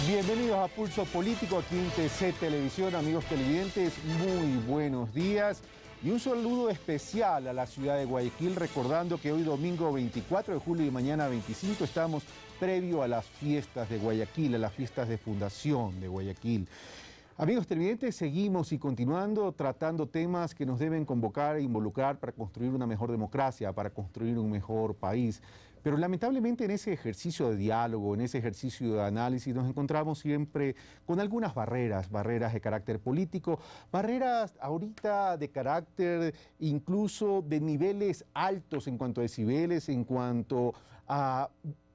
Bienvenidos a Pulso Político aquí en TC Televisión, amigos televidentes, muy buenos días y un saludo especial a la ciudad de Guayaquil, recordando que hoy domingo 24 de julio y mañana 25 estamos previo a las fiestas de Guayaquil, a las fiestas de fundación de Guayaquil. Amigos televidentes, seguimos y continuando tratando temas que nos deben convocar e involucrar para construir una mejor democracia, para construir un mejor país. Pero lamentablemente en ese ejercicio de diálogo, en ese ejercicio de análisis, nos encontramos siempre con algunas barreras de carácter político, barreras ahorita de carácter incluso de niveles altos en cuanto a decibeles, en cuanto a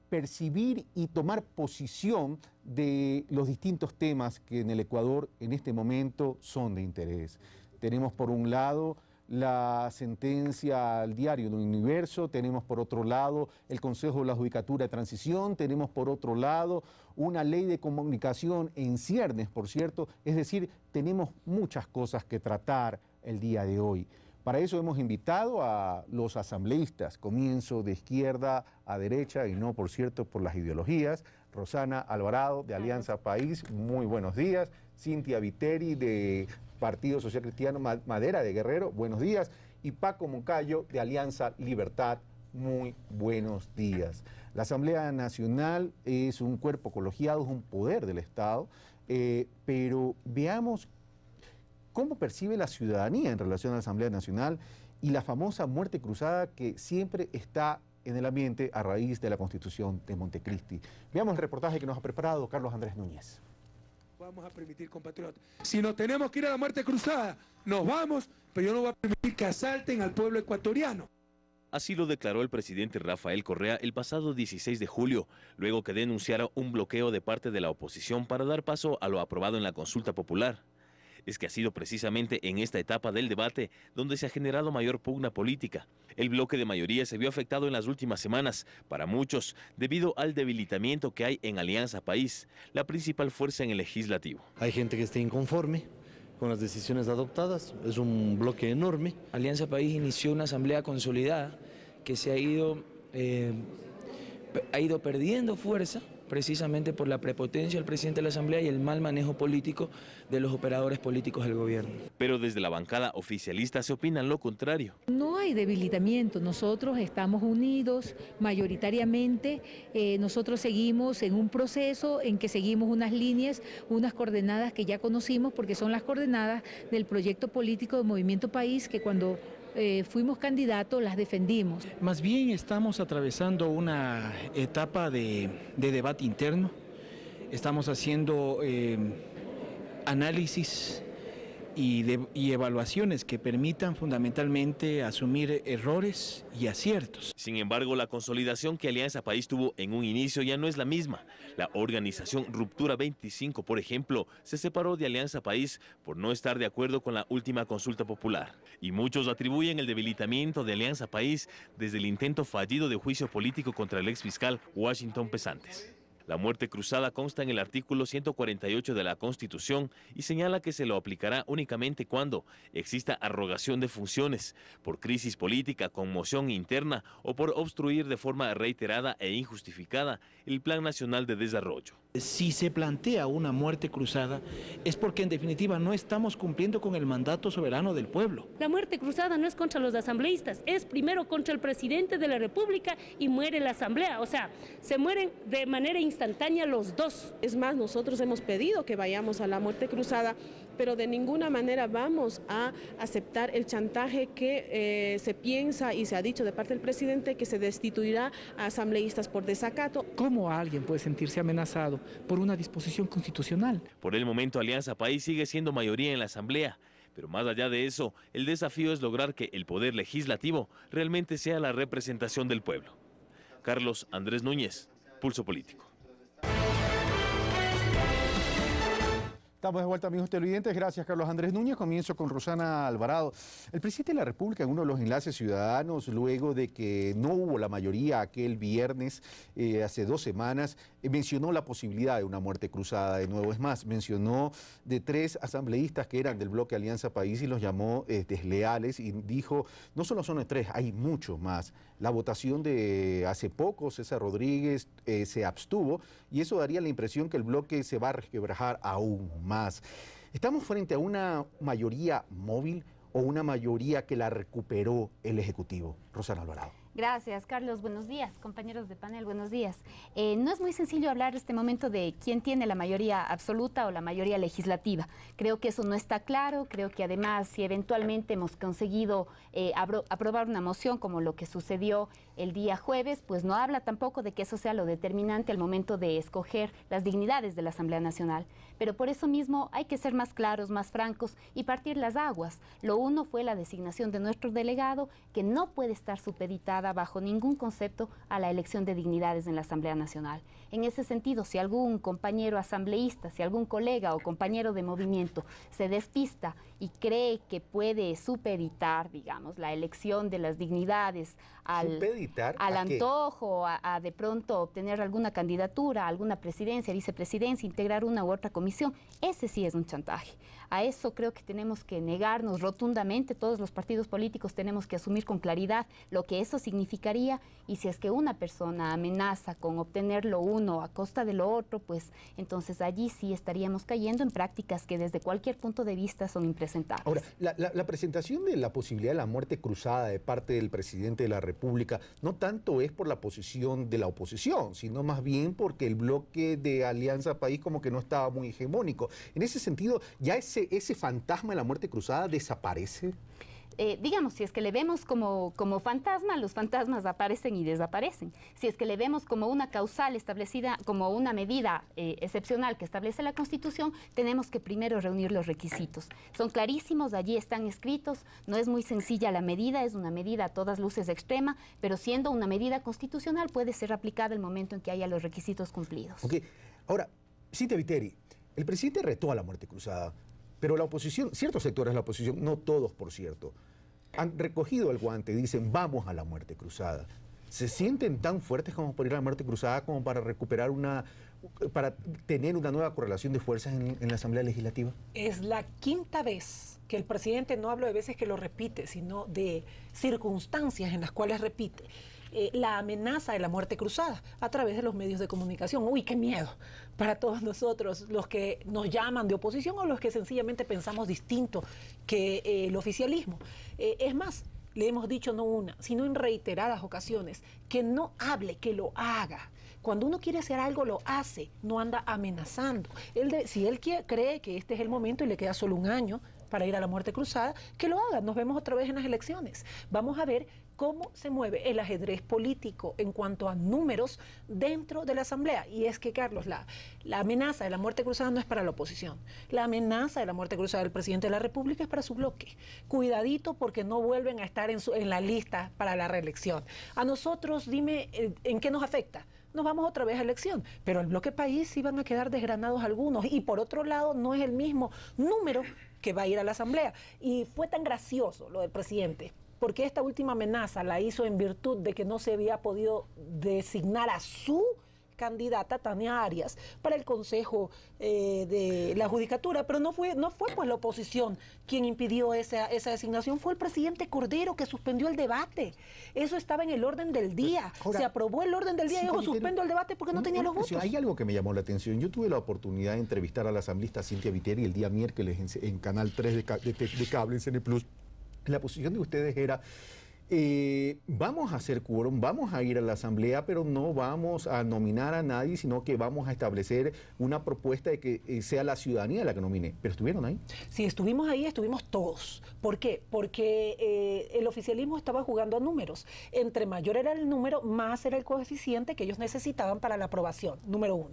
percibir y tomar posición de los distintos temas que en el Ecuador en este momento son de interés. Tenemos por un lado la sentencia al Diario del Universo, tenemos por otro lado el Consejo de la Judicatura de Transición, tenemos por otro lado una ley de comunicación en ciernes, por cierto, es decir, tenemos muchas cosas que tratar el día de hoy. Para eso hemos invitado a los asambleístas, comienzo de izquierda a derecha y no, por cierto, por las ideologías. Rosana Alvarado, de Alianza País, muy buenos días. Cintia Viteri, de Partido Social Cristiano Madera de Guerrero, buenos días. Y Paco Moncayo, de Alianza Libertad, muy buenos días. La Asamblea Nacional es un cuerpo colegiado, es un poder del Estado, pero veamos cómo percibe la ciudadanía en relación a la Asamblea Nacional y la famosa muerte cruzada que siempre está en el ambiente a raíz de la Constitución de Montecristi. Veamos el reportaje que nos ha preparado Carlos Andrés Núñez. Vamos a permitir, compatriotas. Si nos tenemos que ir a la muerte cruzada, nos vamos, pero yo no voy a permitir que asalten al pueblo ecuatoriano. Así lo declaró el presidente Rafael Correa el pasado 16 de julio, luego que denunciara un bloqueo de parte de la oposición para dar paso a lo aprobado en la consulta popular. Es que ha sido precisamente en esta etapa del debate donde se ha generado mayor pugna política. El bloque de mayoría se vio afectado en las últimas semanas, para muchos, debido al debilitamiento que hay en Alianza País, la principal fuerza en el legislativo. Hay gente que está inconforme con las decisiones adoptadas, es un bloque enorme. Alianza País inició una asamblea consolidada que se ha ido perdiendo fuerza, precisamente por la prepotencia del presidente de la Asamblea y el mal manejo político de los operadores políticos del gobierno. Pero desde la bancada oficialista se opina lo contrario. No hay debilitamiento, nosotros estamos unidos mayoritariamente, nosotros seguimos en un proceso en que seguimos unas líneas, unas coordenadas que ya conocimos porque son las coordenadas del proyecto político de Movimiento País que cuando fuimos candidatos, las defendimos. Más bien estamos atravesando una etapa de debate interno, estamos haciendo análisis y evaluaciones que permitan fundamentalmente asumir errores y aciertos. Sin embargo, la consolidación que Alianza País tuvo en un inicio ya no es la misma. La organización Ruptura 25, por ejemplo, se separó de Alianza País por no estar de acuerdo con la última consulta popular. Y muchos atribuyen el debilitamiento de Alianza País desde el intento fallido de juicio político contra el exfiscal Washington Pesantes. La muerte cruzada consta en el artículo 148 de la Constitución y señala que se lo aplicará únicamente cuando exista arrogación de funciones, por crisis política, conmoción interna o por obstruir de forma reiterada e injustificada el Plan Nacional de Desarrollo. Si se plantea una muerte cruzada es porque en definitiva no estamos cumpliendo con el mandato soberano del pueblo. La muerte cruzada no es contra los asambleístas, es primero contra el presidente de la República y muere la asamblea, o sea, se mueren de manera instantánea los dos. Es más, nosotros hemos pedido que vayamos a la muerte cruzada, pero de ninguna manera vamos a aceptar el chantaje que se piensa y se ha dicho de parte del presidente que se destituirá a asambleístas por desacato. ¿Cómo alguien puede sentirse amenazado por una disposición constitucional? Por el momento, Alianza País sigue siendo mayoría en la Asamblea, pero más allá de eso, el desafío es lograr que el poder legislativo realmente sea la representación del pueblo. Carlos Andrés Núñez, Pulso Político. Estamos de vuelta, amigos televidentes. Gracias, Carlos Andrés Núñez. Comienzo con Rosana Alvarado. El presidente de la República, en uno de los enlaces ciudadanos, luego de que no hubo la mayoría aquel viernes, hace 2 semanas, mencionó la posibilidad de una muerte cruzada de nuevo. Es más, mencionó de 3 asambleístas que eran del bloque Alianza País y los llamó desleales y dijo, no solo son 3, hay muchos más. La votación de hace poco, César Rodríguez se abstuvo y eso daría la impresión que el bloque se va a resquebrajar aún más. ¿Estamos frente a una mayoría móvil o una mayoría que la recuperó el Ejecutivo? Rosana Alvarado. Gracias, Carlos. Buenos días, compañeros de panel, buenos días. No es muy sencillo hablar en este momento de quién tiene la mayoría absoluta o la mayoría legislativa. Creo que eso no está claro. Creo que además, si eventualmente hemos conseguido aprobar una moción como lo que sucedió el día jueves, pues no habla tampoco de que eso sea lo determinante al momento de escoger las dignidades de la Asamblea Nacional. Pero por eso mismo hay que ser más claros, más francos y partir las aguas. Lo uno fue la designación de nuestro delegado, que no puede estar supeditada bajo ningún concepto a la elección de dignidades en la Asamblea Nacional. En ese sentido, si algún compañero asambleísta, si algún colega o compañero de movimiento se despista y cree que puede supeditar, digamos, la elección de las dignidades al antojo, a de pronto obtener alguna candidatura, alguna presidencia, vicepresidencia, integrar una u otra comisión, ese sí es un chantaje. A eso creo que tenemos que negarnos rotundamente, todos los partidos políticos tenemos que asumir con claridad lo que eso significaría, y si es que una persona amenaza con obtener lo uno a costa de lo otro, pues entonces allí sí estaríamos cayendo en prácticas que desde cualquier punto de vista son impresentables. Ahora, la presentación de la posibilidad de la muerte cruzada de parte del presidente de la República no tanto es por la posición de la oposición, sino más bien porque el bloque de Alianza País como que no estaba muy hegemónico. En ese sentido, ¿ya ese fantasma de la muerte cruzada desaparece? Digamos, si es que le vemos como fantasma, los fantasmas aparecen y desaparecen. Si es que le vemos como una causal establecida, como una medida excepcional que establece la Constitución, tenemos que primero reunir los requisitos. Son clarísimos, allí están escritos, no es muy sencilla la medida, es una medida a todas luces extrema, pero siendo una medida constitucional puede ser aplicada el momento en que haya los requisitos cumplidos. Ok, ahora, Cintia Viteri, el presidente retó a la muerte cruzada, pero la oposición, ciertos sectores de la oposición, no todos por cierto, han recogido el guante, dicen vamos a la muerte cruzada. ¿Se sienten tan fuertes como para ir a la muerte cruzada, como para recuperar para tener una nueva correlación de fuerzas en la Asamblea Legislativa? Es la 5ª vez que el presidente, no hablo de veces que lo repite, sino de circunstancias en las cuales repite la amenaza de la muerte cruzada a través de los medios de comunicación. Uy, qué miedo para todos nosotros, los que nos llaman de oposición o los que sencillamente pensamos distinto que el oficialismo. Es más, le hemos dicho no una, sino en reiteradas ocasiones, que no hable, que lo haga. Cuando uno quiere hacer algo, lo hace, no anda amenazando. Si él cree que este es el momento y le queda solo un año para ir a la muerte cruzada, que lo haga. Nos vemos otra vez en las elecciones. Vamos a ver cómo se mueve el ajedrez político en cuanto a números dentro de la Asamblea. Y es que, Carlos, la amenaza de la muerte cruzada no es para la oposición. La amenaza de la muerte cruzada del presidente de la República es para su bloque. Cuidadito porque no vuelven a estar en la lista para la reelección. A nosotros, dime, ¿en qué nos afecta? Nos vamos otra vez a elección, pero el bloque país sí van a quedar desgranados algunos, y por otro lado no es el mismo número que va a ir a la Asamblea. Y fue tan gracioso lo del presidente, porque esta última amenaza la hizo en virtud de que no se había podido designar a su candidata, Tania Arias, para el Consejo de la Judicatura, pero no fue pues la oposición quien impidió esa designación, fue el presidente Cordero, que suspendió el debate. Eso estaba en el orden del día. Ahora, se aprobó el orden del día y dijo, suspendo el debate porque no tenía los votos. Hay algo que me llamó la atención. Yo tuve la oportunidad de entrevistar a la asambleísta Cintia Viteri el día miércoles en Canal 3 de cable, en CN Plus. La posición de ustedes era, vamos a hacer quórum, vamos a ir a la Asamblea, pero no vamos a nominar a nadie, sino que vamos a establecer una propuesta de que sea la ciudadanía la que nomine. ¿Pero estuvieron ahí? Sí, estuvimos ahí, estuvimos todos. ¿Por qué? Porque el oficialismo estaba jugando a números. Entre mayor era el número, más era el coeficiente que ellos necesitaban para la aprobación, número 1.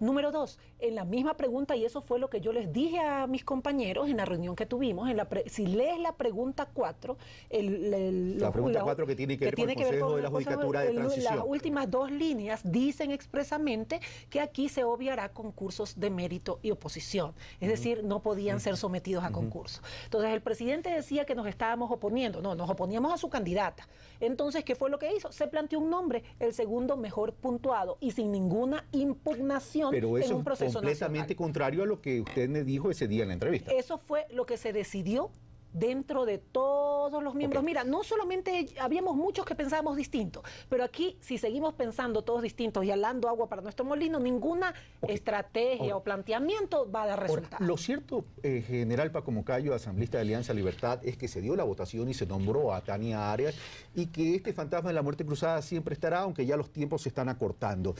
Número 2, en la misma pregunta, y eso fue lo que yo les dije a mis compañeros en la reunión que tuvimos, si lees la pregunta 4, la pregunta 4 que tiene que ver con el Consejo de la Judicatura de Transición. Las últimas 2 líneas dicen expresamente que aquí se obviará concursos de mérito y oposición, es decir, no podían ser sometidos a concurso. Entonces el presidente decía que nos estábamos oponiendo, no, nos oponíamos a su candidata. Entonces, ¿qué fue lo que hizo? Se planteó un nombre, el segundo mejor puntuado y sin ninguna impugnación. Pero eso en un proceso es completamente nacional. Contrario a lo que usted me dijo ese día en la entrevista. Eso fue lo que se decidió dentro de todos los miembros. Okay. Mira, no solamente habíamos muchos que pensábamos distinto, pero aquí si seguimos pensando todos distintos y alando agua para nuestro molino, ninguna estrategia o planteamiento va a dar resultado. Lo cierto, general Paco Moncayo, asambleísta de Alianza Libertad, es que se dio la votación y se nombró a Tania Arias y que este fantasma de la muerte cruzada siempre estará, aunque ya los tiempos se están acortando,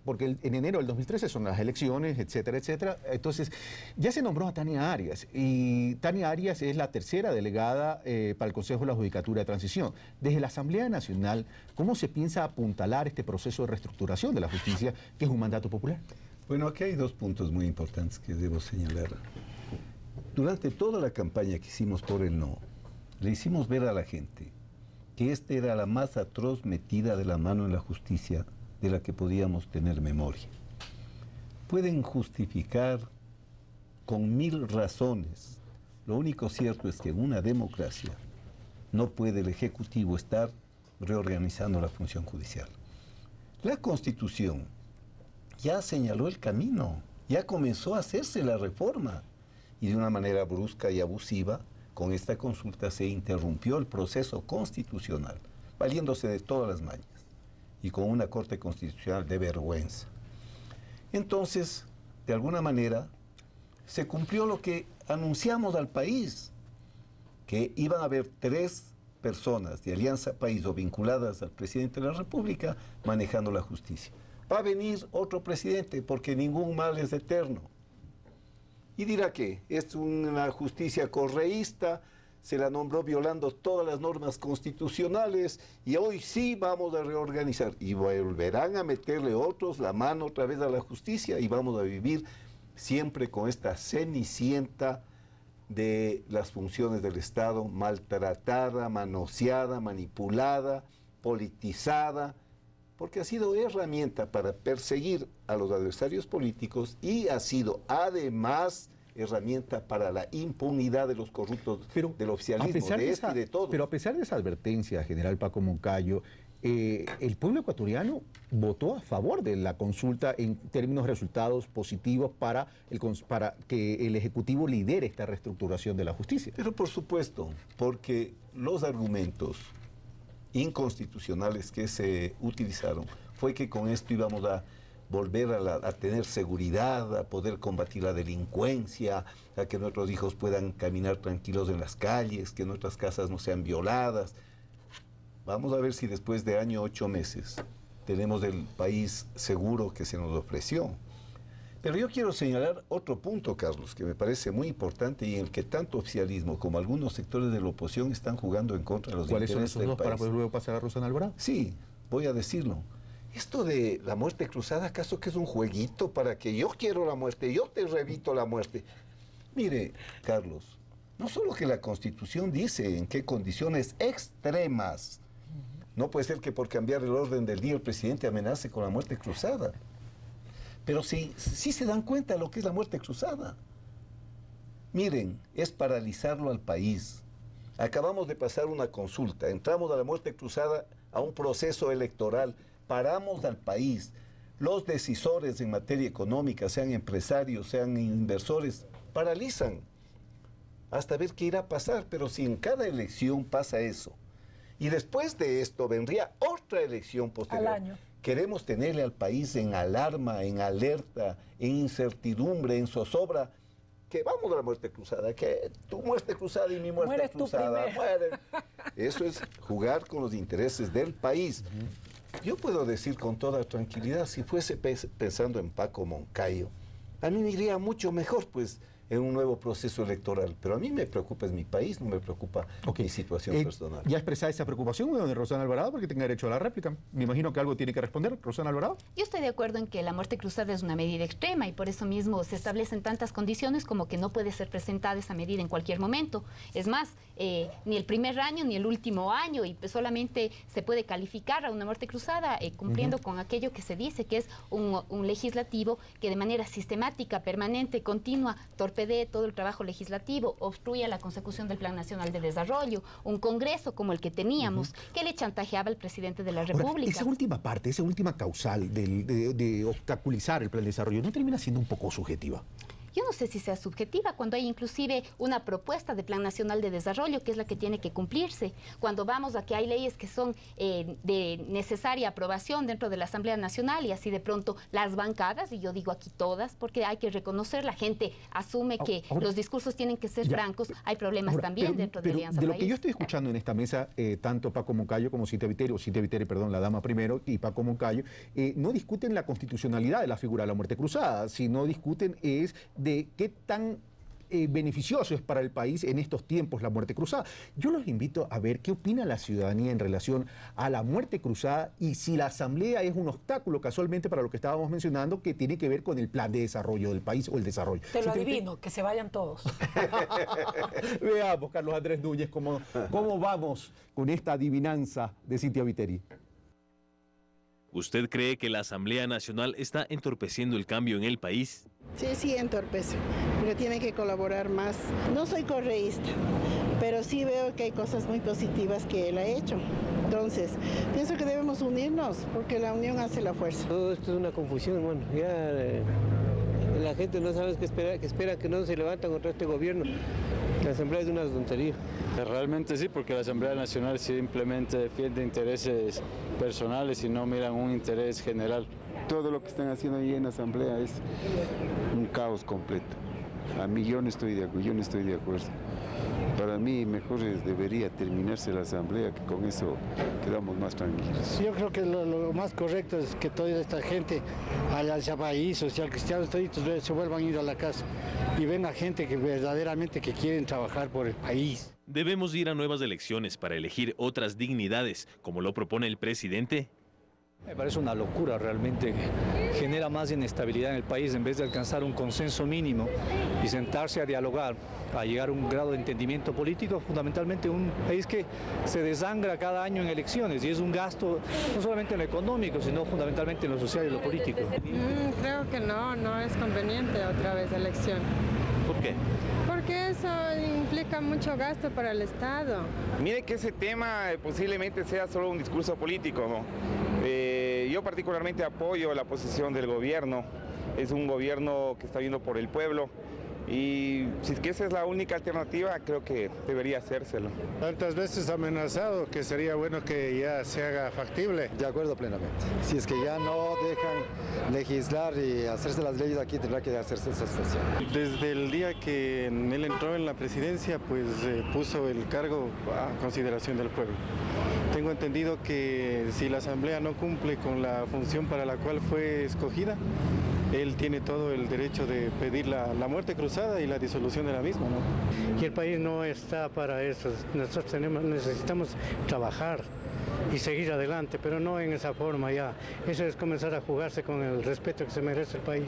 porque en enero del 2013 son las elecciones, etcétera, etcétera. Entonces, ya se nombró a Tania Arias y Tania Arias es la tercera delegada para el Consejo de la Judicatura de Transición. Desde la Asamblea Nacional, ¿cómo se piensa apuntalar este proceso de reestructuración de la justicia, que es un mandato popular? Bueno, aquí hay 2 puntos muy importantes que debo señalar. Durante toda la campaña que hicimos por el no, le hicimos ver a la gente que esta era la más atroz metida de la mano en la justicia de la que podíamos tener memoria. Pueden justificar con 1000 razones. Lo único cierto es que en una democracia no puede el Ejecutivo estar reorganizando la función judicial. La Constitución ya señaló el camino, ya comenzó a hacerse la reforma y de una manera brusca y abusiva, con esta consulta se interrumpió el proceso constitucional, valiéndose de todas las mañas y con una Corte Constitucional de vergüenza. Entonces, de alguna manera, se cumplió lo que anunciamos al país, que iban a haber 3 personas de Alianza País o vinculadas al presidente de la República manejando la justicia. Va a venir otro presidente porque ningún mal es eterno. Y dirá que es una justicia correísta, se la nombró violando todas las normas constitucionales y hoy sí vamos a reorganizar. Y volverán a meterle otros la mano otra vez a la justicia y vamos a vivir siempre con esta cenicienta de las funciones del Estado, maltratada, manoseada, manipulada, politizada, porque ha sido herramienta para perseguir a los adversarios políticos y ha sido además herramienta para la impunidad de los corruptos, del oficialismo, de este y de todos. Pero a pesar de esa advertencia, general Paco Moncayo, el pueblo ecuatoriano votó a favor de la consulta en términos de resultados positivos para que el Ejecutivo lidere esta reestructuración de la justicia. Pero por supuesto, porque los argumentos inconstitucionales que se utilizaron fue que con esto íbamos a volver a tener seguridad, a poder combatir la delincuencia, a que nuestros hijos puedan caminar tranquilos en las calles, que nuestras casas no sean violadas. Vamos a ver si después de 8 meses tenemos el país seguro que se nos ofreció. Pero yo quiero señalar otro punto, Carlos, que me parece muy importante y en el que tanto oficialismo como algunos sectores de la oposición están jugando en contra de los intereses del país. ¿Cuáles son esos 2 para poder luego pasar a Rosana Alvarado? Sí, voy a decirlo. Esto de la muerte cruzada, ¿acaso que es un jueguito para que yo quiero la muerte, yo te revito la muerte? Mire, Carlos, no solo que la Constitución dice en qué condiciones extremas. No puede ser que por cambiar el orden del día el presidente amenace con la muerte cruzada. Pero sí se dan cuenta de lo que es la muerte cruzada. Miren, es paralizarlo al país. Acabamos de pasar una consulta, entramos a la muerte cruzada, a un proceso electoral, paramos al país. Los decisores en materia económica, sean empresarios, sean inversores, paralizan hasta ver qué irá a pasar. Pero si en cada elección pasa eso, y después de esto vendría otra elección posterior. Al año. Queremos tenerle al país en alarma, en alerta, en incertidumbre, en zozobra, que vamos a la muerte cruzada, que tu muerte cruzada y mi muerte Mueres cruzada. Muere. Eso es jugar con los intereses del país. Yo puedo decir con toda tranquilidad, si fuese pensando en Paco Moncayo, a mí me iría mucho mejor, pues en un nuevo proceso electoral. Pero a mí me preocupa es mi país, no me preocupa mi situación personal. ¿Ya expresada esa preocupación, Rosana Alvarado, porque tenga derecho a la réplica? Me imagino que algo tiene que responder, Rosana Alvarado. Yo estoy de acuerdo en que la muerte cruzada es una medida extrema y por eso mismo se establecen tantas condiciones como que no puede ser presentada esa medida en cualquier momento. Es más, ni el primer año ni el último año, y pues solamente se puede calificar a una muerte cruzada cumpliendo con aquello que se dice que es un legislativo que de manera sistemática, permanente, continua, torpedee todo el trabajo legislativo, obstruya la consecución del Plan Nacional de Desarrollo, un Congreso como el que teníamos, que le chantajeaba al presidente de la República. Ahora, esa última parte, esa última causal de obstaculizar el Plan de Desarrollo, ¿no termina siendo un poco subjetiva? Yo no sé si sea subjetiva cuando hay inclusive una propuesta de Plan Nacional de Desarrollo que es la que tiene que cumplirse. Cuando vamos a que hay leyes que son de necesaria aprobación dentro de la Asamblea Nacional y así de pronto las bancadas, y yo digo aquí todas, porque hay que reconocer, la gente asume que los discursos tienen que ser francos, hay problemas también dentro de Alianza País. De lo que yo estoy escuchando en esta mesa, tanto Paco Moncayo como Cintia Viteri, perdón, la dama primero, y Paco Moncayo, no discuten la constitucionalidad de la figura de la muerte cruzada, sino discuten es de qué tan beneficioso es para el país en estos tiempos la muerte cruzada. Yo los invito a ver qué opina la ciudadanía en relación a la muerte cruzada y si la Asamblea es un obstáculo casualmente para lo que estábamos mencionando que tiene que ver con el plan de desarrollo del país o el desarrollo. Te lo adivino, que se vayan todos. Veamos, Carlos Andrés Núñez, cómo vamos con esta adivinanza de Cintia Viteri. ¿Usted cree que la Asamblea Nacional está entorpeciendo el cambio en el país? Sí, entorpece, pero tiene que colaborar más. No soy correísta, pero sí veo que hay cosas muy positivas que él ha hecho. Entonces, pienso que debemos unirnos, porque la unión hace la fuerza. Todo esto es una confusión, hermano. Ya la gente no sabe qué espera que no se levantan contra este gobierno. La Asamblea es una tontería. Realmente sí, porque la Asamblea Nacional simplemente defiende intereses personales y no miran un interés general. Todo lo que están haciendo ahí en la Asamblea es un caos completo. A mí yo no estoy de acuerdo. Para mí mejor debería terminarse la Asamblea, que con eso quedamos más tranquilos. Yo creo que lo más correcto es que toda esta gente, Alianza País, Social Cristiano, toditos se vuelvan a ir a la casa y ven a gente que verdaderamente que quieren trabajar por el país. ¿Debemos ir a nuevas elecciones para elegir otras dignidades, como lo propone el presidente? Me parece una locura realmente, genera más inestabilidad en el país en vez de alcanzar un consenso mínimo y sentarse a dialogar, a llegar a un grado de entendimiento político, fundamentalmente un país que se desangra cada año en elecciones y es un gasto no solamente en lo económico, sino fundamentalmente en lo social y lo político. Creo que no es conveniente otra vez elección. ¿Por qué? Porque eso implica mucho gasto para el Estado. Mire que ese tema posiblemente sea solo un discurso político, ¿no? Yo particularmente apoyo la posición del gobierno. Es un gobierno que está viendo por el pueblo y si es que esa es la única alternativa, creo que debería hacérselo. Tantas veces amenazado que sería bueno que ya se haga factible. De acuerdo plenamente. Si es que ya no dejan legislar y hacerse las leyes aquí, tendrá que hacerse esa situación. Desde el día que él entró en la presidencia, pues puso el cargo a consideración del pueblo. Tengo entendido que si la Asamblea no cumple con la función para la cual fue escogida, él tiene todo el derecho de pedir la muerte cruzada y la disolución de la misma, ¿no? Y el país no está para eso. Nosotros necesitamos trabajar y seguir adelante, pero no en esa forma ya. Eso es comenzar a jugarse con el respeto que se merece el país.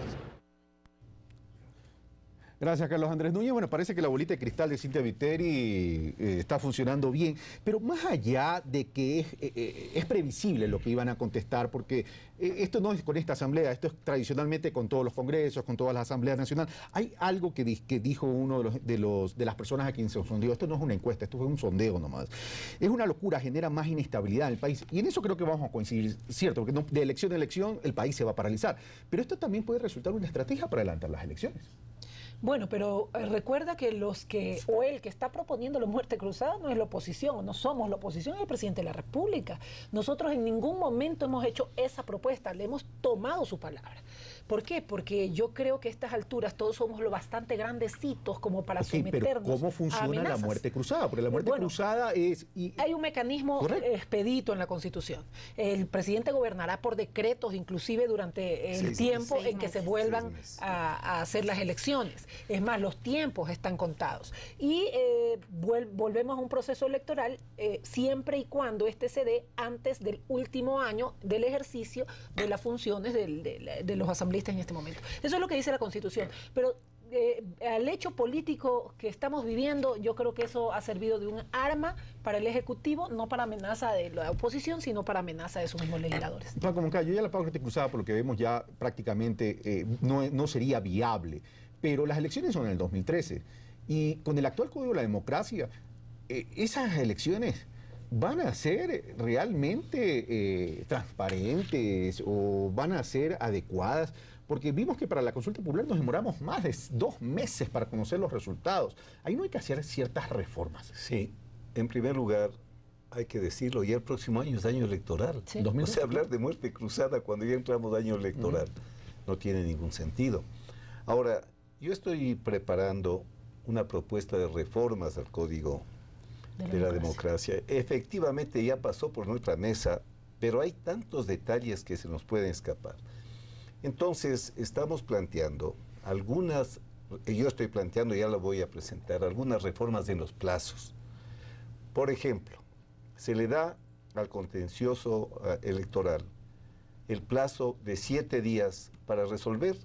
Gracias, Carlos Andrés Núñez. Bueno, parece que la bolita de cristal de Cintia Viteri está funcionando bien, pero más allá de que es previsible lo que iban a contestar, porque esto no es con esta asamblea, esto es tradicionalmente con todos los congresos, con todas las asambleas nacionales. Hay algo que dijo uno de las personas a quien se sondeó. Esto no es una encuesta, esto fue un sondeo nomás. Es una locura, genera más inestabilidad en el país, y en eso creo que vamos a coincidir, cierto, porque de elección a elección el país se va a paralizar, pero esto también puede resultar una estrategia para adelantar las elecciones. Bueno, pero recuerda que el que está proponiendo la muerte cruzada no es la oposición, no somos la oposición, es el presidente de la República. Nosotros en ningún momento hemos hecho esa propuesta, le hemos tomado su palabra. ¿Por qué? Porque yo creo que a estas alturas todos somos lo bastante grandecitos como para someternos pero ¿cómo funciona la muerte cruzada? Porque la muerte cruzada es... Hay un mecanismo expedito en la Constitución. El presidente gobernará por decretos, inclusive durante el tiempo en que se vuelvan a hacer las elecciones. Es más, los tiempos están contados. Y volvemos a un proceso electoral siempre y cuando este se dé antes del último año del ejercicio de las funciones de los asambleístas en este momento. Eso es lo que dice la Constitución. Pero al hecho político que estamos viviendo, yo creo que eso ha servido de un arma para el Ejecutivo, no para amenaza de la oposición, sino para amenaza de sus mismos legisladores. Paco Moncayo, ya la Muerte Cruzada, por lo que vemos, ya prácticamente no sería viable, pero las elecciones son en el 2013 y con el actual Código de la Democracia, esas elecciones ¿van a ser realmente transparentes o van a ser adecuadas? Porque vimos que para la consulta popular nos demoramos más de 2 meses para conocer los resultados. Ahí no hay que hacer ciertas reformas. Sí, en primer lugar, hay que decirlo, ya el próximo año es año electoral. Sí. O sea, hablar de muerte cruzada cuando ya entramos de año electoral no tiene ningún sentido. Ahora, yo estoy preparando una propuesta de reformas al Código de la Democracia. Efectivamente ya pasó por nuestra mesa, pero hay tantos detalles que se nos pueden escapar. Entonces, estamos planteando algunas, yo estoy planteando, ya lo voy a presentar, algunas reformas en los plazos. Por ejemplo, se le da al contencioso electoral el plazo de 7 días para resolver,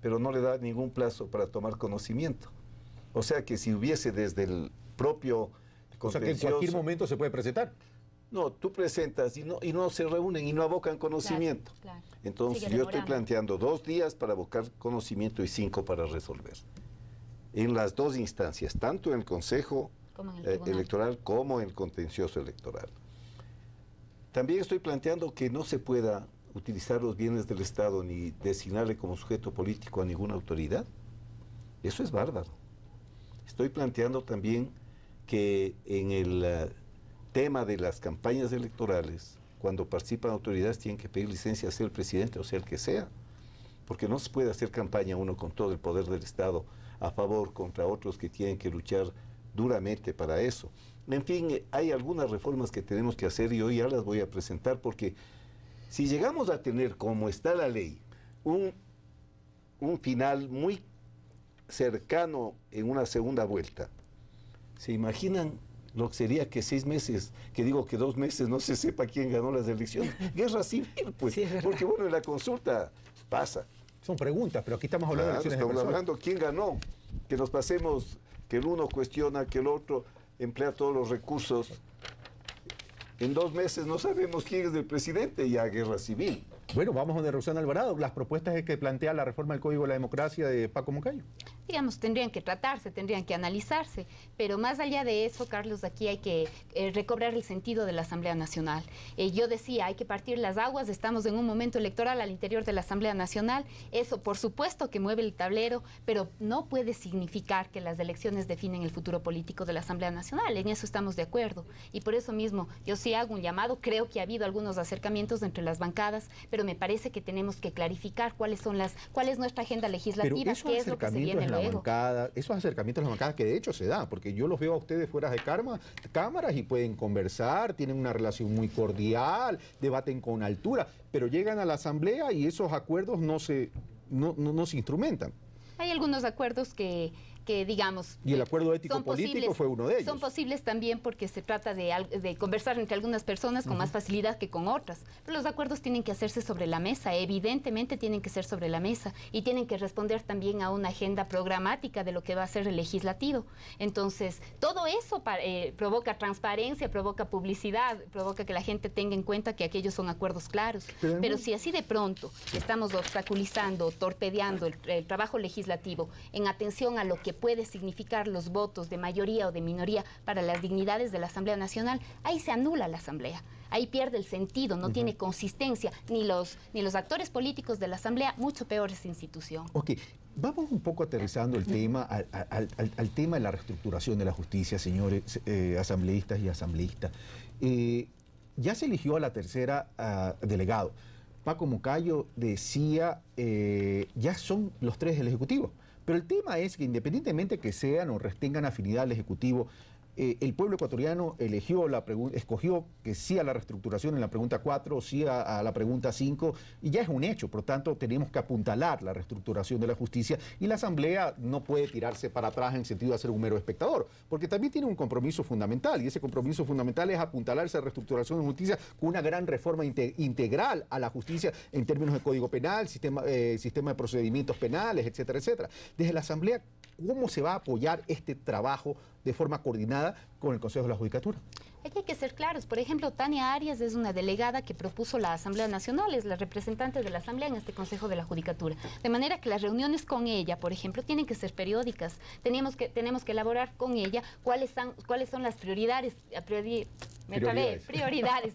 pero no le da ningún plazo para tomar conocimiento. O sea que si hubiese desde el propio contencioso... O sea que en cualquier momento se puede presentar. No, tú presentas y no se reúnen y no abocan conocimiento. Claro. Entonces yo estoy planteando 2 días para abocar conocimiento y 5 para resolver. En las 2 instancias, tanto en el Consejo Electoral como en el contencioso electoral. También estoy planteando que no se pueda utilizar los bienes del Estado ni designarle como sujeto político a ninguna autoridad. Eso es bárbaro. Estoy planteando también que en el tema de las campañas electorales, cuando participan autoridades tienen que pedir licencia, sea el presidente o sea el que sea, porque no se puede hacer campaña uno con todo el poder del Estado a favor contra otros que tienen que luchar duramente para eso. En fin, hay algunas reformas que tenemos que hacer y hoy ya las voy a presentar, porque si llegamos a tener, como está la ley, un final muy cercano en una segunda vuelta, ¿se imaginan lo que sería que 6 meses, que digo que 2 meses no se sepa quién ganó las elecciones? Guerra civil, pues, sí, porque bueno, en la consulta pasa. Son preguntas, pero aquí estamos hablando de elecciones. Estamos hablando quién ganó, que nos pasemos, que el uno cuestiona, que el otro emplea todos los recursos. En 2 meses no sabemos quién es el presidente, ya guerra civil. Bueno, vamos a Roxana Alvarado. Las propuestas es que plantea la reforma del Código de la Democracia de Paco Moncayo. Digamos, tendrían que tratarse, tendrían que analizarse, pero más allá de eso, Carlos, aquí hay que recobrar el sentido de la Asamblea Nacional. Yo decía, hay que partir las aguas, estamos en un momento electoral al interior de la Asamblea Nacional, eso por supuesto que mueve el tablero, pero no puede significar que las elecciones definen el futuro político de la Asamblea Nacional, en eso estamos de acuerdo, y por eso mismo yo sí hago un llamado, creo que ha habido algunos acercamientos entre las bancadas, pero me parece que tenemos que clarificar cuál es nuestra agenda legislativa, qué es lo que se viene luego. Esos acercamientos a la bancada que de hecho se dan, porque yo los veo a ustedes fuera de cámaras y pueden conversar, tienen una relación muy cordial, debaten con altura, pero llegan a la asamblea y esos acuerdos no se instrumentan. Hay algunos acuerdos que digamos... Y el acuerdo ético-político fue uno de ellos. Son posibles también porque se trata de conversar entre algunas personas con más facilidad que con otras. Pero los acuerdos tienen que hacerse sobre la mesa, evidentemente tienen que ser sobre la mesa y tienen que responder también a una agenda programática de lo que va a ser el legislativo. Entonces, todo eso provoca transparencia, provoca publicidad, provoca que la gente tenga en cuenta que aquellos son acuerdos claros. Pero si así de pronto estamos obstaculizando, torpedeando el trabajo legislativo en atención a lo que puede significar los votos de mayoría o de minoría para las dignidades de la Asamblea Nacional, ahí se anula la Asamblea. Ahí pierde el sentido, no tiene consistencia, ni los actores políticos de la Asamblea, mucho peor esa institución. Ok, vamos un poco aterrizando el tema al tema de la reestructuración de la justicia, señores asambleístas y asambleístas. Ya se eligió a la tercera delegado. Paco Moncayo decía, ya son los 3 del Ejecutivo. Pero el tema es que independientemente que sean o tengan afinidad al Ejecutivo, el pueblo ecuatoriano escogió que sí a la reestructuración en la pregunta 4, sí a la pregunta 5, y ya es un hecho. Por tanto, tenemos que apuntalar la reestructuración de la justicia, y la Asamblea no puede tirarse para atrás en el sentido de ser un mero espectador, porque también tiene un compromiso fundamental, y ese compromiso fundamental es apuntalar esa reestructuración de justicia con una gran reforma integral a la justicia en términos de Código Penal, sistema de procedimientos penales, etcétera, etcétera. Desde la Asamblea, ¿cómo se va a apoyar este trabajo de forma coordinada con el Consejo de la Judicatura? Aquí hay que ser claros. Por ejemplo, Tania Arias es una delegada que propuso la Asamblea Nacional, es la representante de la Asamblea en este Consejo de la Judicatura. De manera que las reuniones con ella, por ejemplo, tienen que ser periódicas. Tenemos que elaborar con ella cuáles son las prioridades que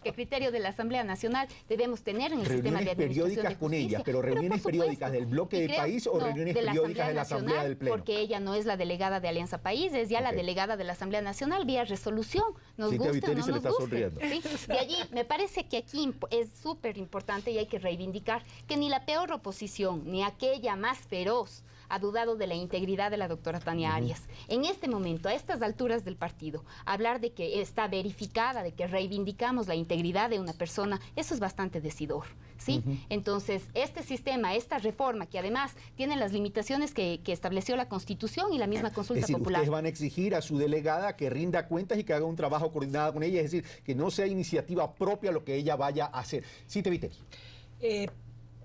a criterio de la Asamblea Nacional debemos tener en el sistema de administración periódicas con ella, pero reuniones periódicas del bloque del país o reuniones periódicas de la Asamblea del Pleno. Porque ella no es la delegada de Alianza País, es ya la delegada de la Asamblea Nacional vía resolución. Nos guste o no nos guste. ¿Sí? De allí, me parece que aquí es súper importante y hay que reivindicar que ni la peor oposición, ni aquella más feroz, ha dudado de la integridad de la doctora Tania Arias. En este momento, a estas alturas del partido, hablar de que está verificada, de que reivindicamos la integridad de una persona, eso es bastante decidor, ¿sí? Entonces, este sistema, esta reforma, que además tiene las limitaciones que estableció la Constitución y la misma consulta popular. Ustedes van a exigir a su delegada que rinda cuentas y que haga un trabajo coordinado con ella, es decir, que no sea iniciativa propia lo que ella vaya a hacer. Sí, Tevite.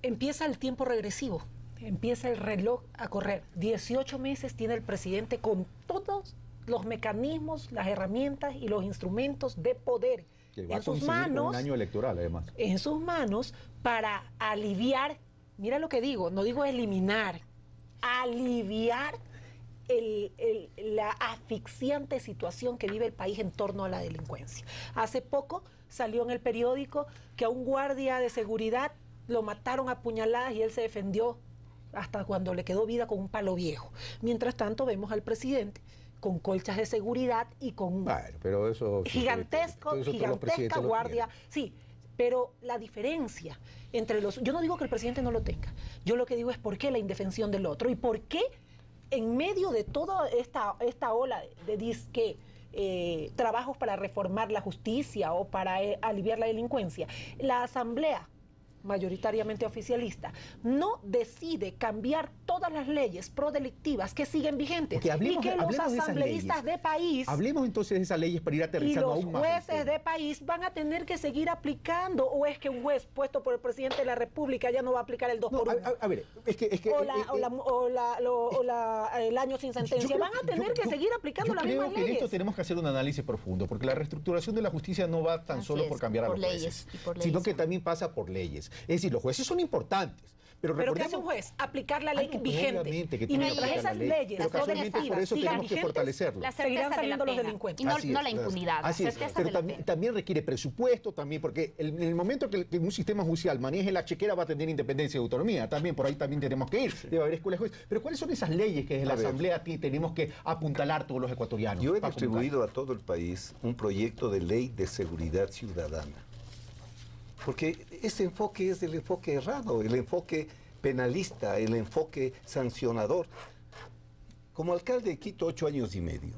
Empieza el tiempo regresivo. Empieza el reloj a correr. 18 meses tiene el presidente con todos los mecanismos, las herramientas y los instrumentos de poder en sus manos. Un año electoral, además. En sus manos para aliviar, mira lo que digo, no digo eliminar, aliviar la asfixiante situación que vive el país en torno a la delincuencia. Hace poco salió en el periódico que a un guardia de seguridad lo mataron a puñaladas y él se defendió hasta cuando le quedó vida con un palo viejo. Mientras tanto, vemos al presidente con colchas de seguridad y con pero eso, gigantesca guardia. Sí, pero la diferencia entre los... Yo no digo que el presidente no lo tenga. Yo lo que digo es por qué la indefensión del otro y por qué en medio de toda esta ola de trabajos para reformar la justicia o para aliviar la delincuencia, la Asamblea mayoritariamente oficialista, no decide cambiar todas las leyes prodelictivas que siguen vigentes y que los asambleístas de país... Hablemos entonces de esas leyes para ir aterrizando aún más. Y los jueces de país van a tener que seguir aplicando, o es que un juez puesto por el presidente de la República ya no va a aplicar el 2x1. A ver, es que el año sin sentencia. Van a tener que seguir aplicando las mismas leyes. Creo que en esto tenemos que hacer un análisis profundo, porque la reestructuración de la justicia no va tan solo por cambiar a los jueces, sino que también pasa por leyes. Es decir, los jueces son importantes. ¿Pero qué hace un juez? Aplicar la ley vigente. Que y mientras esas leyes por eso tenemos que fortalecerlo. Seguirán saliendo los delincuentes. Y no la impunidad. Así es. Pero también requiere presupuesto, porque en el momento que un sistema judicial maneje la chequera va a tener independencia y autonomía. También por ahí también tenemos que ir. Debe haber escuelas de jueces. Pero ¿cuáles son esas leyes que desde la Asamblea tenemos que apuntalar todos los ecuatorianos? Yo he distribuido a todo el país un proyecto de ley de seguridad ciudadana. Porque ese enfoque es el enfoque errado, el enfoque penalista, el enfoque sancionador. Como alcalde de Quito, 8 años y medio,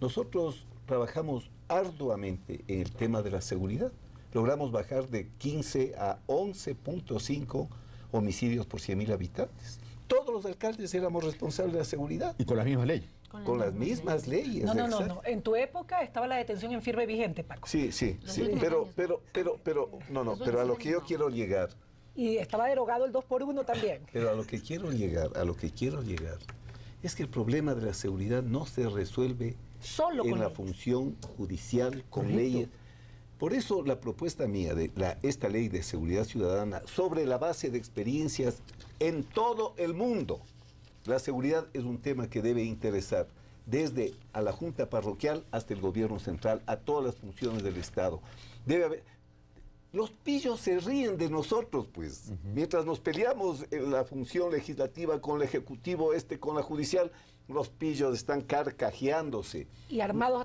nosotros trabajamos arduamente en el tema de la seguridad. Logramos bajar de 15 a 11.5 homicidios por 100.000 habitantes. Todos los alcaldes éramos responsables de la seguridad. Y con las mismas leyes. Con las mismas leyes. No. En tu época estaba la detención en firme vigente, Paco. Sí. Pero a lo que yo quiero llegar. Y estaba derogado el 2x1 también. Pero a lo que quiero llegar es que el problema de la seguridad no se resuelve solo en la función judicial con leyes. Por eso la propuesta mía de esta ley de seguridad ciudadana, sobre la base de experiencias en todo el mundo. La seguridad es un tema que debe interesar desde a la Junta Parroquial hasta el gobierno central, a todas las funciones del Estado. Debe haber... Los pillos se ríen de nosotros, pues. Mientras nos peleamos en la función legislativa con el Ejecutivo, con la judicial, los pillos están carcajeándose. Y armados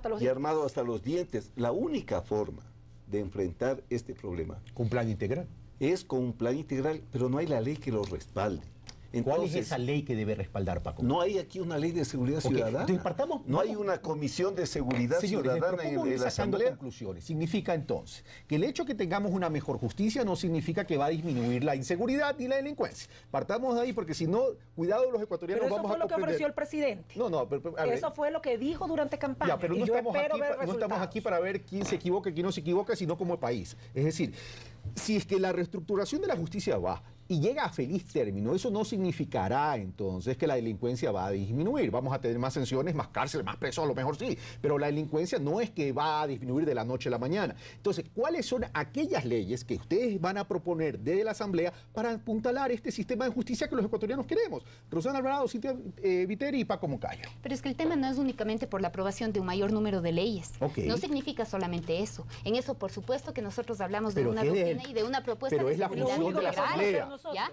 hasta los dientes. La única forma de enfrentar este problema... ¿Con un plan integral? Es con un plan integral, pero no hay la ley que lo respalde. ¿Cuál es esa ley que debe respaldar, Paco? No hay aquí una ley de seguridad ciudadana. Entonces, partamos, no hay una comisión de seguridad ciudadana en la Asamblea. Conclusiones. Significa entonces que el hecho que tengamos una mejor justicia no significa que va a disminuir la inseguridad ni la delincuencia. Partamos de ahí porque si no, cuidado los ecuatorianos pero vamos a eso fue lo que ofreció el presidente. No, eso fue lo que dijo durante campaña. Ya, pero no estamos aquí para ver quién se equivoca y quién no se equivoca, sino como país. Es decir, si es que la reestructuración de la justicia va y llega a feliz término, eso no significará entonces que la delincuencia va a disminuir. Vamos a tener más sanciones, más cárcel, más presos, a lo mejor sí, pero la delincuencia no es que va a disminuir de la noche a la mañana. Entonces, ¿cuáles son aquellas leyes que ustedes van a proponer desde la Asamblea para apuntalar este sistema de justicia que los ecuatorianos queremos? Rosana Alvarado, Cintia Viteri y Paco Moncayo. Pero es que el tema no es únicamente por la aprobación de un mayor número de leyes. Okay. No significa solamente eso. En eso, por supuesto, que nosotros hablamos de pero una rutina y de una propuesta de seguridad integral. ¿Ya?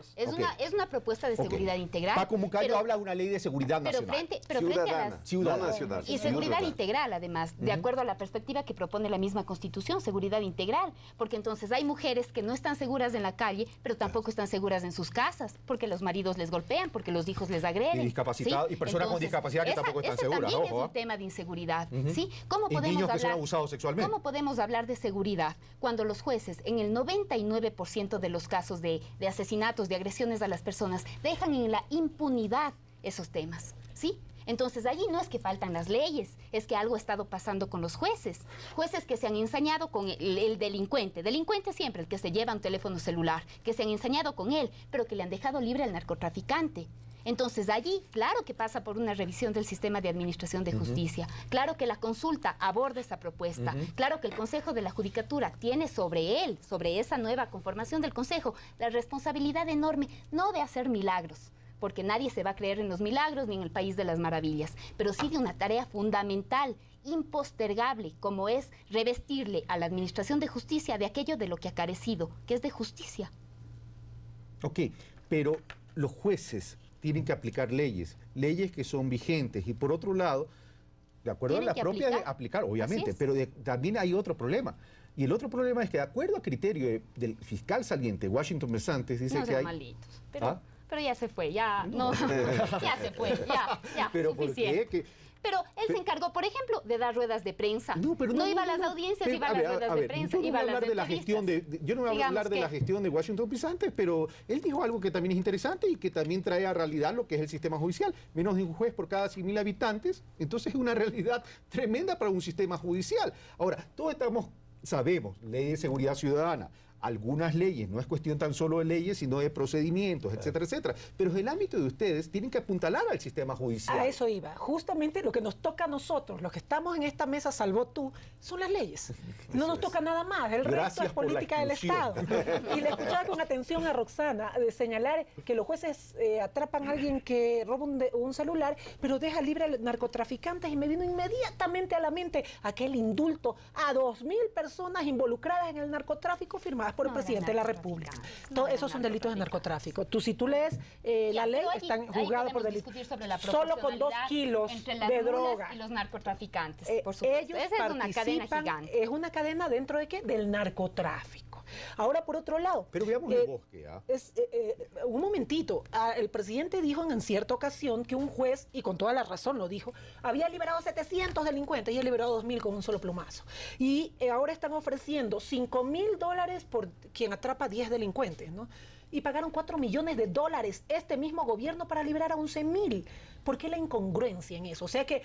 Es una propuesta de seguridad integral. Paco Moncayo habla de una ley de seguridad nacional. Pero frente a las... Ciudadana. Y seguridad integral, además, de acuerdo a la perspectiva que propone la misma Constitución, seguridad integral. Porque entonces hay mujeres que no están seguras en la calle, pero tampoco están seguras en sus casas, porque los maridos les golpean, porque los hijos les agreden. Y discapacitados, ¿sí? y personas con discapacidad que tampoco están seguras. También es un tema de inseguridad. ¿Sí? Y niños que son abusados sexualmente. ¿Cómo podemos hablar de seguridad cuando los jueces, en el 99% de los casos de asesinatos, de agresiones a las personas, dejan en la impunidad esos temas? ¿Sí? Entonces, allí no es que faltan las leyes, es que algo ha estado pasando con los jueces. Jueces que se han ensañado con el delincuente siempre, el que se lleva un teléfono celular, que se han ensañado con él, pero que le han dejado libre al narcotraficante. Entonces, allí, claro que pasa por una revisión del sistema de administración de justicia, claro que la consulta aborda esa propuesta, claro que el Consejo de la Judicatura tiene sobre él, sobre esa nueva conformación del Consejo, la responsabilidad enorme, no de hacer milagros, porque nadie se va a creer en los milagros ni en el país de las maravillas, pero sí de una tarea fundamental, impostergable, como es revestirle a la Administración de Justicia de aquello de lo que ha carecido, que es de justicia. Ok, pero los jueces tienen que aplicar leyes que son vigentes, y por otro lado, de acuerdo a la propia aplicar, obviamente, pero también hay otro problema. Y el otro problema es que, de acuerdo a criterio del fiscal saliente Washington Mersantes, dice que hay... Malitos, pero ya se fue, ya se fue, ya, pero suficiente. ¿por qué? Pero él se encargó, por ejemplo, de dar ruedas de prensa. No iba a las audiencias, iba a las ruedas de prensa, iba a las entrevistas. Yo no voy a hablar de la gestión de Washington Mersantes, pero él dijo algo que también es interesante y que también trae a realidad lo que es el sistema judicial. Menos de un juez por cada 100.000 habitantes, entonces es una realidad tremenda para un sistema judicial. Ahora, todos sabemos, ley de seguridad ciudadana, algunas leyes, no es cuestión tan solo de leyes, sino de procedimientos, etcétera, etcétera. Pero en el ámbito de ustedes tienen que apuntalar al sistema judicial. A eso iba. Justamente lo que nos toca a nosotros, los que estamos en esta mesa, salvo tú, son las leyes. No nos toca nada más. El resto es política del Estado. Y le escuchaba con atención a Roxana señalar que los jueces atrapan a alguien que roba un celular, pero deja libre a los narcotraficantes, y me vino inmediatamente a la mente aquel indulto a 2.000 personas involucradas en el narcotráfico firmadas por el presidente de la República. Todos esos son delitos de narcotráfico. Si tú lees la ley, están juzgados por delitos. Solo con 2 kilos de droga. Y los narcotraficantes, por supuesto. Esa es una cadena gigante. Es una cadena dentro de qué? Del narcotráfico. Ahora, por otro lado... Pero veamos el bosque. Un momentito. El presidente dijo en cierta ocasión que un juez, y con toda la razón lo dijo, había liberado 700 delincuentes y ha liberado 2.000 con un solo plumazo. Y ahora están ofreciendo $5.000 por quien atrapa 10 delincuentes, ¿no? Y pagaron $4 millones este mismo gobierno para liberar a 11.000. ¿Por qué la incongruencia en eso? O sea que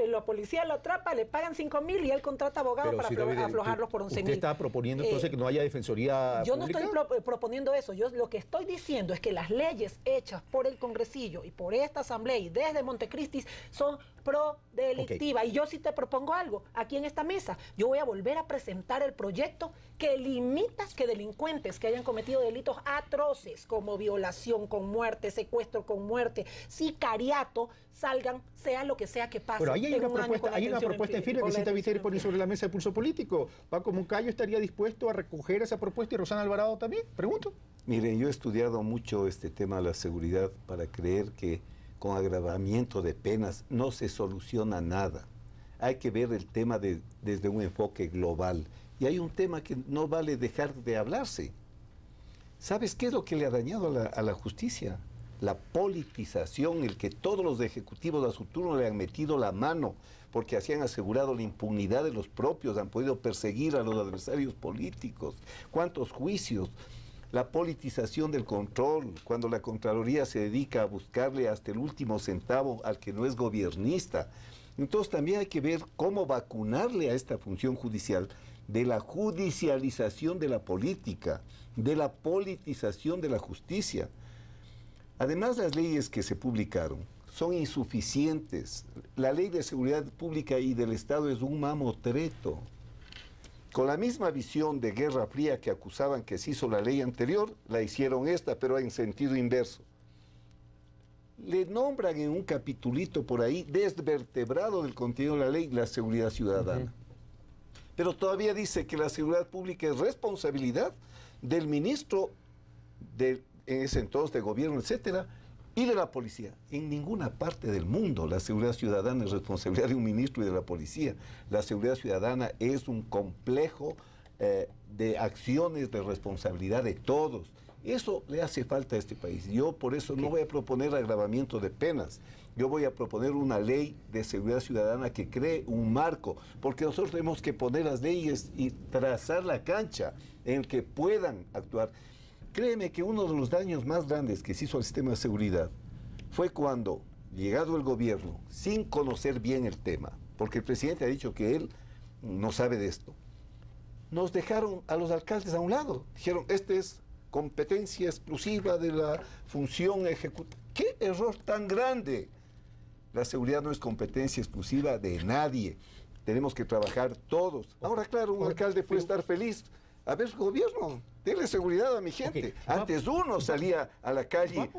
la policía lo atrapa, le pagan 5.000 y él contrata abogados para aflojarlos por 11.000. ¿Usted está proponiendo entonces que no haya defensoría Yo pública? No estoy proponiendo eso. Yo lo que estoy diciendo es que las leyes hechas por el Congresillo y por esta Asamblea y desde Montecristi son pro-delictiva. Y yo sí te propongo algo. Aquí en esta mesa, yo voy a volver a presentar el proyecto que limita que delincuentes que hayan cometido delitos atroces como violación con muerte, secuestro con muerte, sicariato, salgan, sea lo que sea que pase. Pero ahí hay una propuesta en firme que Cintia Viteri pone sobre la mesa de Pulso Político. Paco Moncayo estaría dispuesto a recoger esa propuesta, y Rosana Alvarado también. Pregunto. Miren, yo he estudiado mucho este tema de la seguridad para creer que con agravamiento de penas no se soluciona nada. Hay que ver el tema desde un enfoque global. Y hay un tema que no vale dejar de hablarse. ¿Sabes qué es lo que le ha dañado a la justicia? la politización, el que todos los ejecutivos a su turno le han metido la mano, porque así han asegurado la impunidad de los propios, han podido perseguir a los adversarios políticos. ¿Cuántos juicios? La politización del control, cuando la Contraloría se dedica a buscarle hasta el último centavo al que no es gobiernista. Entonces también hay que ver cómo vacunarle a esta función judicial de la judicialización de la política, de la politización de la justicia. Además, las leyes que se publicaron son insuficientes. La Ley de Seguridad Pública y del Estado es un mamotreto. Con la misma visión de Guerra Fría que acusaban que se hizo la ley anterior, la hicieron esta, pero en sentido inverso. Le nombran en un capitulito por ahí, desvertebrado del contenido de la ley, la seguridad ciudadana. Pero todavía dice que la seguridad pública es responsabilidad del ministro en ese entonces de gobierno, etcétera, y de la policía. En ninguna parte del mundo la seguridad ciudadana es responsabilidad de un ministro y de la policía. La seguridad ciudadana es un complejo de acciones de responsabilidad de todos. Eso le hace falta a este país. Yo por eso no voy a proponer agravamiento de penas. Yo voy a proponer una ley de seguridad ciudadana que cree un marco, porque nosotros tenemos que poner las leyes y trazar la cancha en que puedan actuar. Créeme que uno de los daños más grandes que se hizo al sistema de seguridad fue cuando, llegado el gobierno, sin conocer bien el tema, porque el presidente ha dicho que él no sabe de esto, nos dejaron a los alcaldes a un lado. Dijeron, este es competencia exclusiva de la función ejecutiva. ¡Qué error tan grande! La seguridad no es competencia exclusiva de nadie. Tenemos que trabajar todos. Ahora, claro, un alcalde puede estar feliz. A ver, gobierno, denle seguridad a mi gente. Antes uno salía a la calle.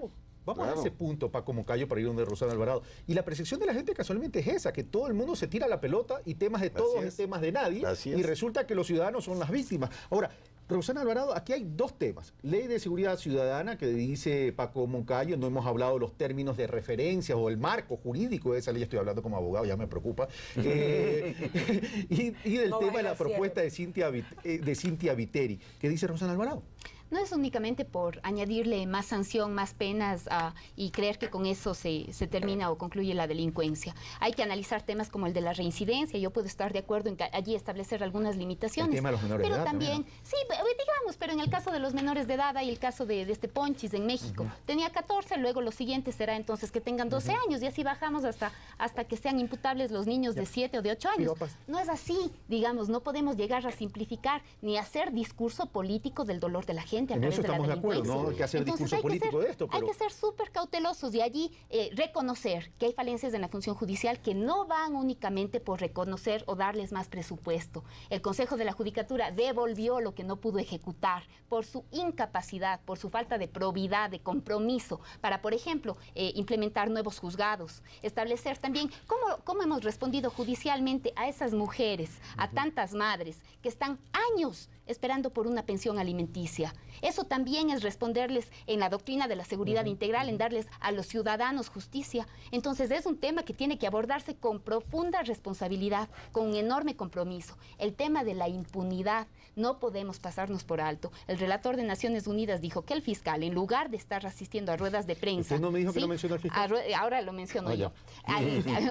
Vamos a ese punto, Paco Moncayo, para ir donde Rosana Alvarado. Y la percepción de la gente casualmente es esa, que todo el mundo se tira la pelota y temas de todos es temas de nadie. Y resulta que los ciudadanos son las víctimas. Ahora, Rosana Alvarado, aquí hay dos temas. Ley de seguridad ciudadana, que dice Paco Moncayo, no hemos hablado de los términos de referencia o el marco jurídico de esa ley, estoy hablando como abogado, ya me preocupa. Y del tema de la propuesta de Cynthia Viteri. ¿Qué dice Rosana Alvarado? No es únicamente por añadirle más sanción, más penas y creer que con eso se termina o concluye la delincuencia. Hay que analizar temas como el de la reincidencia. Yo puedo estar de acuerdo en que allí establecer algunas limitaciones. El tema de los menores pero de edad también, sí, digamos, pero en el caso de los menores de edad hay el caso de este Ponchis en México. Tenía 14, luego lo siguiente será entonces que tengan 12 años y así bajamos hasta que sean imputables los niños de 7 o de 8 años. No es así, digamos, no podemos llegar a simplificar ni hacer discurso político del dolor de la gente. En eso estamos de acuerdo, no hay que hacer discurso político de esto. Hay que ser súper cautelosos y allí reconocer que hay falencias en la función judicial que no van únicamente por reconocer o darles más presupuesto. El Consejo de la Judicatura devolvió lo que no pudo ejecutar por su incapacidad, por su falta de probidad, de compromiso, para, por ejemplo, implementar nuevos juzgados, establecer también cómo hemos respondido judicialmente a esas mujeres, a tantas madres que están años esperando por una pensión alimenticia. Eso también es responderles en la doctrina de la seguridad integral, en darles a los ciudadanos justicia. Entonces es un tema que tiene que abordarse con profunda responsabilidad, con un enorme compromiso. El tema de la impunidad no podemos pasarnos por alto. El relator de Naciones Unidas dijo que el fiscal, en lugar de estar asistiendo a ruedas de prensa... ¿Usted no me dijo que lo mencionó el fiscal? Ahora lo menciono yo.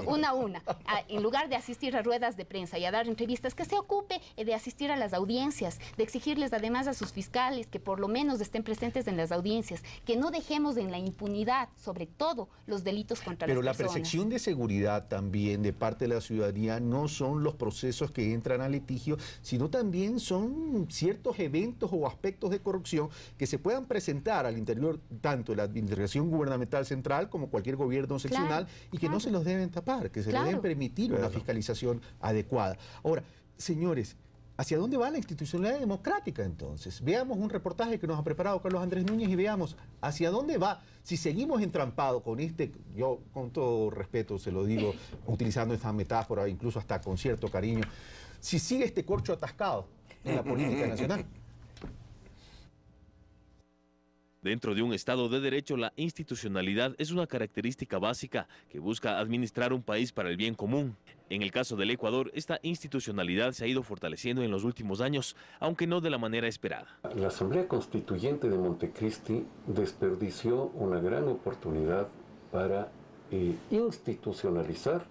Una a una. En lugar de asistir a ruedas de prensa y a dar entrevistas, que se ocupe de asistir a las audiencias, de exigirles además a sus fiscales que por lo menos estén presentes en las audiencias, que no dejemos en la impunidad, sobre todo, los delitos contra las personas. Pero la percepción de seguridad también de parte de la ciudadanía no son los procesos que entran a litigio, sino también son ciertos eventos o aspectos de corrupción que se puedan presentar al interior tanto de la administración gubernamental central como cualquier gobierno seccional y que no se los deben tapar, que se les deben permitir una fiscalización adecuada. Ahora, señores, ¿hacia dónde va la institucionalidad democrática entonces? Veamos un reportaje que nos ha preparado Carlos Andrés Núñez y veamos hacia dónde va. Si seguimos entrampados con yo con todo respeto se lo digo, utilizando esta metáfora, incluso hasta con cierto cariño, si sigue este corcho atascado en la política nacional. Dentro de un Estado de Derecho, la institucionalidad es una característica básica que busca administrar un país para el bien común. En el caso del Ecuador, esta institucionalidad se ha ido fortaleciendo en los últimos años, aunque no de la manera esperada. La Asamblea Constituyente de Montecristi desperdició una gran oportunidad para institucionalizar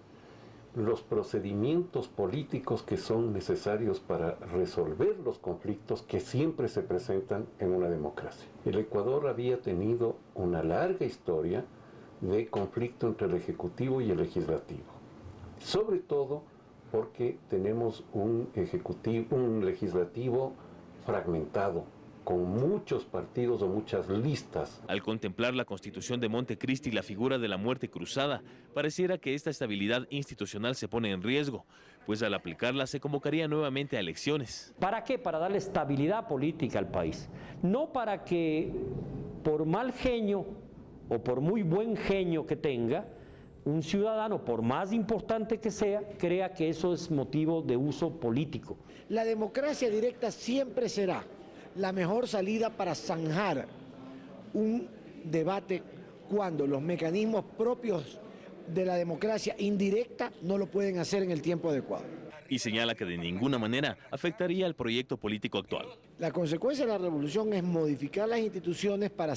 los procedimientos políticos que son necesarios para resolver los conflictos que siempre se presentan en una democracia. El Ecuador había tenido una larga historia de conflicto entre el Ejecutivo y el Legislativo, sobre todo porque tenemos un legislativo fragmentado, con muchos partidos o muchas listas. Al contemplar la Constitución de Montecristi y la figura de la muerte cruzada, pareciera que esta estabilidad institucional se pone en riesgo, pues al aplicarla se convocaría nuevamente a elecciones. ¿Para qué? Para darle estabilidad política al país. No para que, por mal genio o por muy buen genio que tenga, un ciudadano, por más importante que sea, crea que eso es motivo de uso político. La democracia directa siempre será la mejor salida para zanjar un debate cuando los mecanismos propios de la democracia indirecta no lo pueden hacer en el tiempo adecuado. Y señala que de ninguna manera afectaría al proyecto político actual. La consecuencia de la revolución es modificar las instituciones para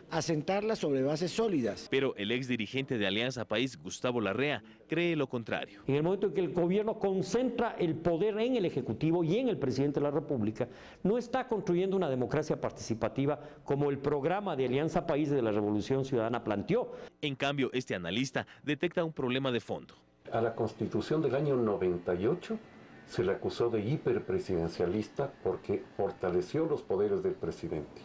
asentarlas sobre bases sólidas. Pero el ex dirigente de Alianza País, Gustavo Larrea, cree lo contrario. En el momento en que el gobierno concentra el poder en el Ejecutivo y en el presidente de la República, no está construyendo una democracia participativa como el programa de Alianza País de la Revolución Ciudadana planteó. En cambio, este analista detecta un problema de fondo. A la Constitución del año 98 se le acusó de hiperpresidencialista porque fortaleció los poderes del presidente.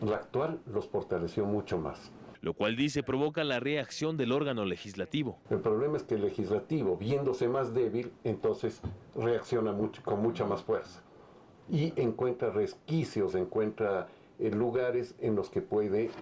La actual los fortaleció mucho más. Lo cual, dice, provoca la reacción del órgano legislativo. El problema es que el legislativo, viéndose más débil, entonces reacciona con mucha más fuerza. Y encuentra resquicios, encuentra lugares en los que puede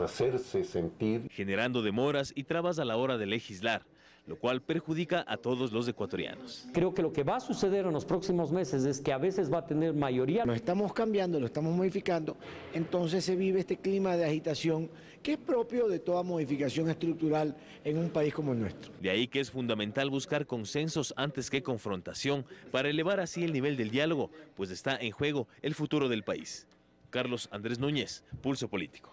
hacerse sentir. Generando demoras y trabas a la hora de legislar, lo cual perjudica a todos los ecuatorianos. Creo que lo que va a suceder en los próximos meses es que a veces va a tener mayoría. Lo estamos cambiando, lo estamos modificando, entonces se vive este clima de agitación que es propio de toda modificación estructural en un país como el nuestro. De ahí que es fundamental buscar consensos antes que confrontación para elevar así el nivel del diálogo, pues está en juego el futuro del país. Carlos Andrés Núñez, Pulso Político.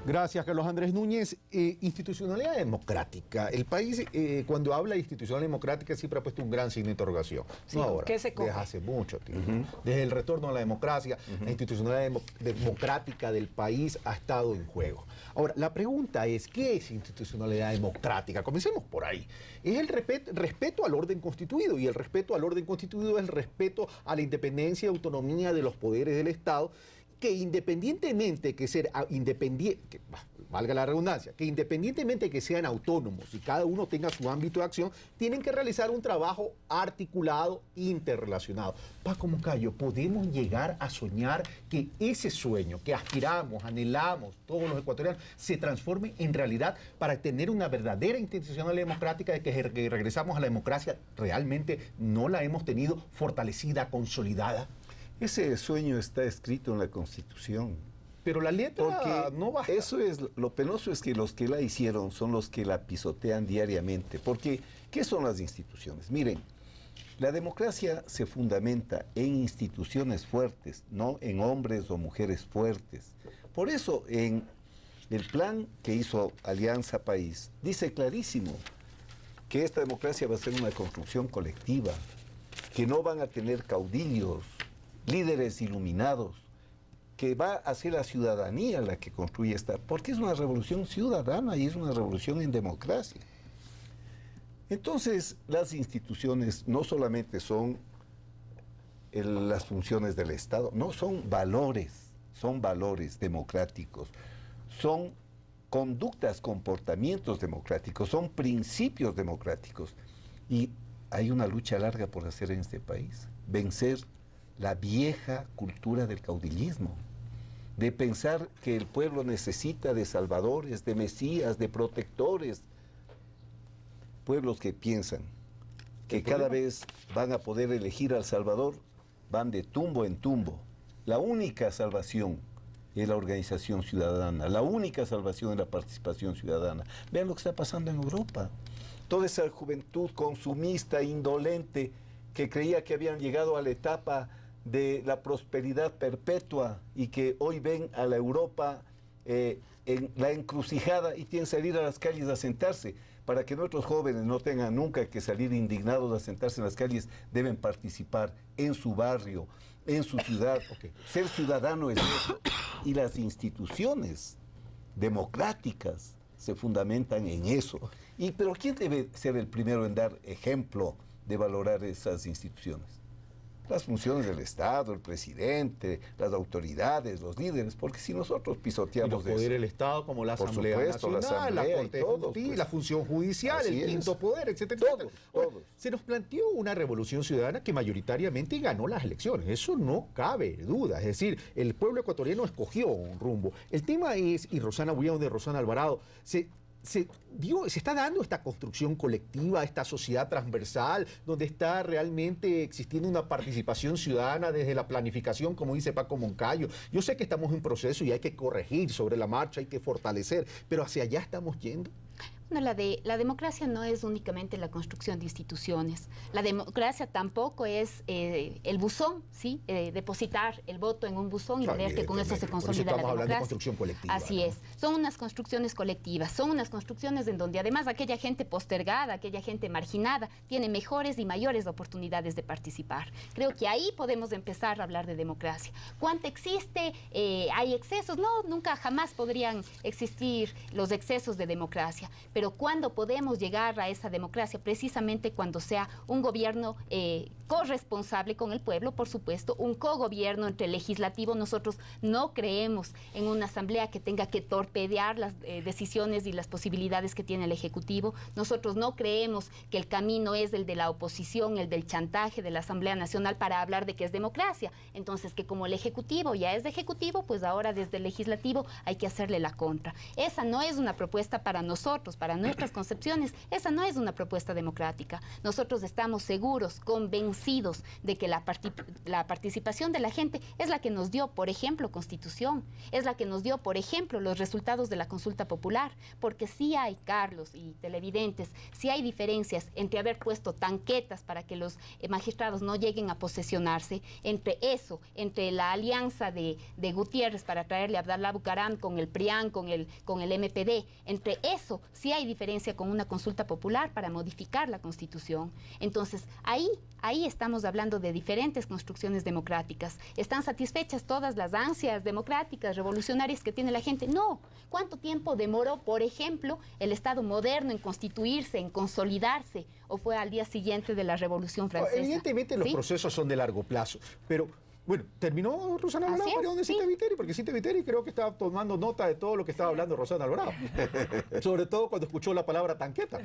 Gracias, Carlos Andrés Núñez. Institucionalidad democrática. El país, cuando habla de institucionalidad democrática, siempre ha puesto un gran signo de interrogación. Sí, no ahora, ¿qué se come? desde hace mucho tiempo. Desde el retorno a la democracia, la institucionalidad democrática del país ha estado en juego. Ahora, la pregunta es, ¿qué es institucionalidad democrática? Comencemos por ahí. Es el respeto al orden constituido, y el respeto al orden constituido es el respeto a la independencia y autonomía de los poderes del Estado, que independientemente que ser independiente, valga la redundancia, que independientemente que sean autónomos y cada uno tenga su ámbito de acción, tienen que realizar un trabajo articulado, interrelacionado. Paco Moncayo, ¿podemos llegar a soñar que ese sueño que aspiramos, anhelamos todos los ecuatorianos, se transforme en realidad para tener una verdadera institucionalidad democrática, de que regresamos a la democracia? Realmente no la hemos tenido fortalecida, consolidada. Ese sueño está escrito en la Constitución. Pero la letra no basta. Eso es, lo penoso es que los que la hicieron son los que la pisotean diariamente. Porque, ¿qué son las instituciones? Miren, la democracia se fundamenta en instituciones fuertes, no en hombres o mujeres fuertes. Por eso, en el plan que hizo Alianza País, dice clarísimo que esta democracia va a ser una construcción colectiva, que no van a tener caudillos, líderes iluminados, que va a ser la ciudadanía la que construye esta, porque es una revolución ciudadana y es una revolución en democracia. Entonces, las instituciones no solamente son las funciones del Estado, no, son valores democráticos, son conductas, comportamientos democráticos, son principios democráticos. Y hay una lucha larga por hacer en este país, vencer la vieja cultura del caudillismo, de pensar que el pueblo necesita de salvadores, de mesías, de protectores. Pueblos que piensan que cada vez van a poder elegir al Salvador van de tumbo en tumbo. La única salvación es la organización ciudadana, la única salvación es la participación ciudadana. Vean lo que está pasando en Europa. Toda esa juventud consumista, indolente, que creía que habían llegado a la etapa de la prosperidad perpetua y que hoy ven a la Europa en la encrucijada y tienen que salir a las calles a sentarse. Para que nuestros jóvenes no tengan nunca que salir indignados a sentarse en las calles, deben participar en su barrio, en su ciudad. Ser ciudadano es eso. Y las instituciones democráticas se fundamentan en eso. Pero ¿quién debe ser el primero en dar ejemplo de valorar esas instituciones? Las funciones del Estado, el presidente, las autoridades, los líderes, porque si nosotros pisoteamos los poderes del Estado, como la Asamblea Nacional, la Corte de Justicia, la función judicial, el quinto poder, etcétera, etcétera. Se nos planteó una revolución ciudadana que mayoritariamente ganó las elecciones. Eso no cabe duda. Es decir, el pueblo ecuatoriano escogió un rumbo. El tema es, y Rosana Bullón de Rosana Alvarado, se está dando esta construcción colectiva, esta sociedad transversal, donde está realmente existiendo una participación ciudadana desde la planificación, como dice Paco Moncayo. Yo sé que estamos en proceso y hay que corregir sobre la marcha, hay que fortalecer, pero hacia allá estamos yendo. Bueno, la democracia no es únicamente la construcción de instituciones. La democracia tampoco es el buzón, ¿sí? Depositar el voto en un buzón y creer que con eso se consolida la democracia. Estamos hablando de construcción colectiva. Así es. Son unas construcciones colectivas, son unas construcciones en donde además aquella gente postergada, aquella gente marginada, tiene mejores y mayores oportunidades de participar. Creo que ahí podemos empezar a hablar de democracia. ¿Cuánto existe? ¿Hay excesos? No, nunca jamás podrían existir los excesos de democracia. Pero ¿cuándo podemos llegar a esa democracia? Precisamente cuando sea un gobierno corresponsable con el pueblo, por supuesto, un cogobierno entre el legislativo. Nosotros no creemos en una asamblea que tenga que torpedear las decisiones y las posibilidades que tiene el ejecutivo. Nosotros no creemos que el camino es el de la oposición, el del chantaje de la Asamblea Nacional para hablar de que es democracia. Entonces, que como el ejecutivo ya es de ejecutivo, pues ahora desde el legislativo hay que hacerle la contra. Esa no es una propuesta para nosotros, para nuestras concepciones, esa no es una propuesta democrática. Nosotros estamos seguros, convencidos de que la participación de la gente es la que nos dio, por ejemplo, Constitución, es la que nos dio, por ejemplo, los resultados de la consulta popular, porque sí hay, Carlos y televidentes, sí hay diferencias entre haber puesto tanquetas para que los magistrados no lleguen a posesionarse, entre eso, entre la alianza de Gutiérrez para traerle a Abdalá Bucaram con el PRIAN, con el MPD, entre eso sí hay diferencia con una consulta popular para modificar la Constitución. Entonces, ahí estamos hablando de diferentes construcciones democráticas. ¿Están satisfechas todas las ansias democráticas, revolucionarias que tiene la gente? No. ¿Cuánto tiempo demoró, por ejemplo, el Estado moderno en constituirse, en consolidarse? ¿O fue al día siguiente de la Revolución Francesa? Evidentemente los procesos son de largo plazo, pero... Bueno, terminó Rosana Alvarado, perdón, de Cintia Viteri, porque Cintia Viteri creo que estaba tomando nota de todo lo que estaba hablando Rosana Alvarado. Sobre todo cuando escuchó la palabra tanqueta.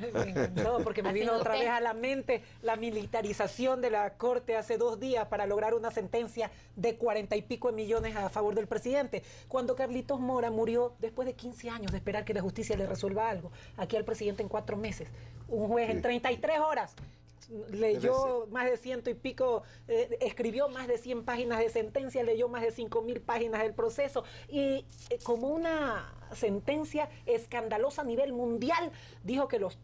No, porque me vino otra vez a la mente la militarización de la Corte hace 2 días para lograr una sentencia de 40 y pico de millones a favor del presidente. Cuando Carlitos Mora murió después de 15 años de esperar que la justicia le resuelva algo. Aquí al presidente en 4 meses. Un juez en 33 horas. Leyó más de 100 y pico, escribió más de 100 páginas de sentencia, leyó más de 5.000 páginas del proceso y como una sentencia escandalosa a nivel mundial, dijo que los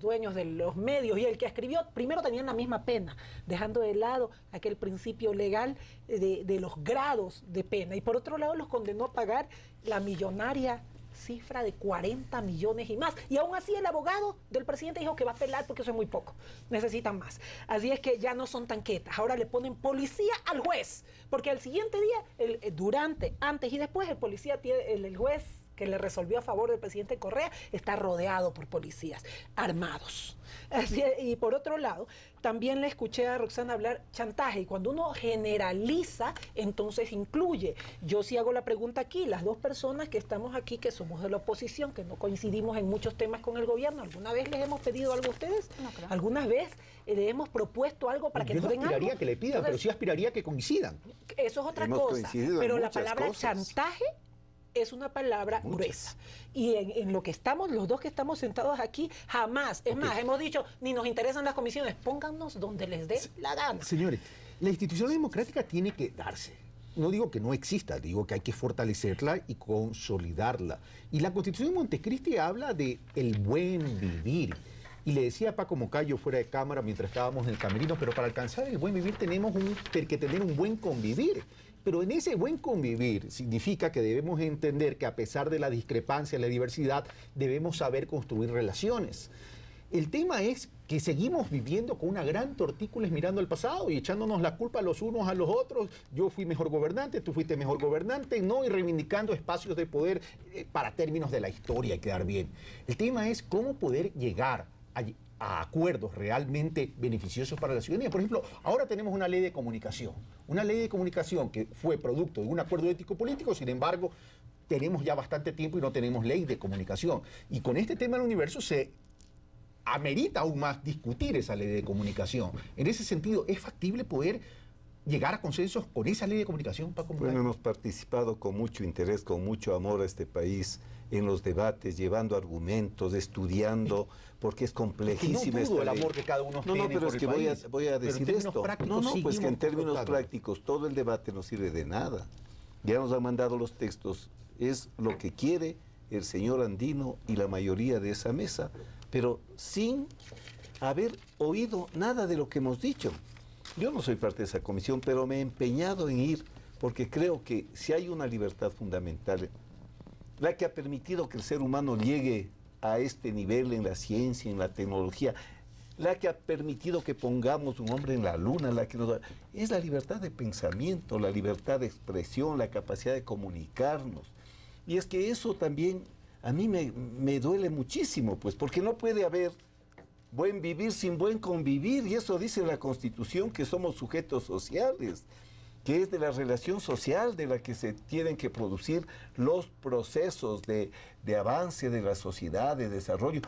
dueños de los medios y el que escribió, primero tenían la misma pena, dejando de lado aquel principio legal de los grados de pena, y por otro lado los condenó a pagar la millonaria cifra de 40 millones y más. Y aún así el abogado del presidente dijo que va a apelar porque eso es muy poco. Necesitan más. Así es que ya no son tanquetas. Ahora le ponen policía al juez. Porque al siguiente día, durante, antes y después, el policía tiene, el juez que le resolvió a favor del presidente Correa está rodeado por policías armados. Así, y por otro lado, también le escuché a Roxana hablar chantaje, y cuando uno generaliza, entonces incluye. Yo sí hago la pregunta aquí, las 2 personas que estamos aquí, que somos de la oposición, que no coincidimos en muchos temas con el gobierno, ¿alguna vez les hemos pedido algo a ustedes? No, claro. ¿Alguna vez le hemos propuesto algo para que nos den algo? Yo no aspiraría que le pidan, pero sí aspiraría que coincidan. Eso es otra cosa, pero la palabra chantaje es una palabra gruesa. Y en lo que estamos, los 2 que estamos sentados aquí, jamás, es más, hemos dicho, ni nos interesan las comisiones, póngannos donde les dé la gana. Señores, La institución democrática tiene que darse. No digo que no exista, digo que hay que fortalecerla y consolidarla. Y la Constitución de Montecristi habla de el buen vivir. Y le decía a Paco Moncayo fuera de cámara mientras estábamos en el camerino, pero para alcanzar el buen vivir tenemos que tener un buen convivir. Pero en ese buen convivir significa que debemos entender que a pesar de la discrepancia, la diversidad, debemos saber construir relaciones. El tema es que seguimos viviendo con una gran tortícolis mirando al pasado y echándonos la culpa los unos a los otros. Yo fui mejor gobernante, tú fuiste mejor gobernante, no, y reivindicando espacios de poder para términos de la historia y quedar bien. El tema es cómo poder llegar a acuerdos realmente beneficiosos para la ciudadanía. Por ejemplo, ahora tenemos una ley de comunicación que fue producto de un acuerdo ético-político, sin embargo, tenemos ya bastante tiempo y no tenemos ley de comunicación. Y con este tema del universo se amerita aún más discutir esa ley de comunicación. En ese sentido, ¿es factible poder llegar a consensos con esa ley de comunicación, Paco Moncayo? Bueno, hemos participado con mucho interés, con mucho amor a este país en los debates, llevando argumentos, estudiando, porque es complejísima esta ley. El amor que cada uno tiene. No, pero es que voy a decir esto. Pues que en términos prácticos todo el debate no sirve de nada. Ya nos han mandado los textos, es lo que quiere el señor Andino y la mayoría de esa mesa, pero sin haber oído nada de lo que hemos dicho. Yo no soy parte de esa comisión, pero me he empeñado en ir porque creo que si hay una libertad fundamental, la que ha permitido que el ser humano llegue a este nivel en la ciencia, en la tecnología, la que ha permitido que pongamos un hombre en la luna, es la libertad de pensamiento, la libertad de expresión, la capacidad de comunicarnos. Y es que eso también a mí me duele muchísimo, pues, porque no puede haber buen vivir sin buen convivir, y eso dice la Constitución, que somos sujetos sociales, que es de la relación social de la que se tienen que producir los procesos de avance de la sociedad, de desarrollo.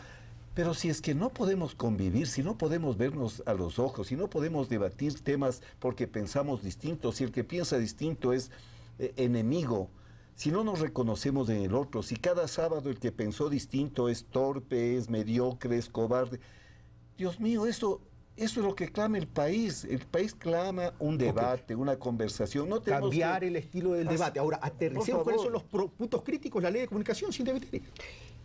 Pero si es que no podemos convivir, si no podemos vernos a los ojos, si no podemos debatir temas porque pensamos distintos, si el que piensa distinto es enemigo, si no nos reconocemos en el otro, si cada sábado el que pensó distinto es torpe, es mediocre, es cobarde, Dios mío, eso es lo que clama el país. El país clama un debate, una conversación. No tenemos cambiar el estilo del debate. Ahora, aterricemos cuáles son los puntos críticos de la ley de comunicación, sin debatir.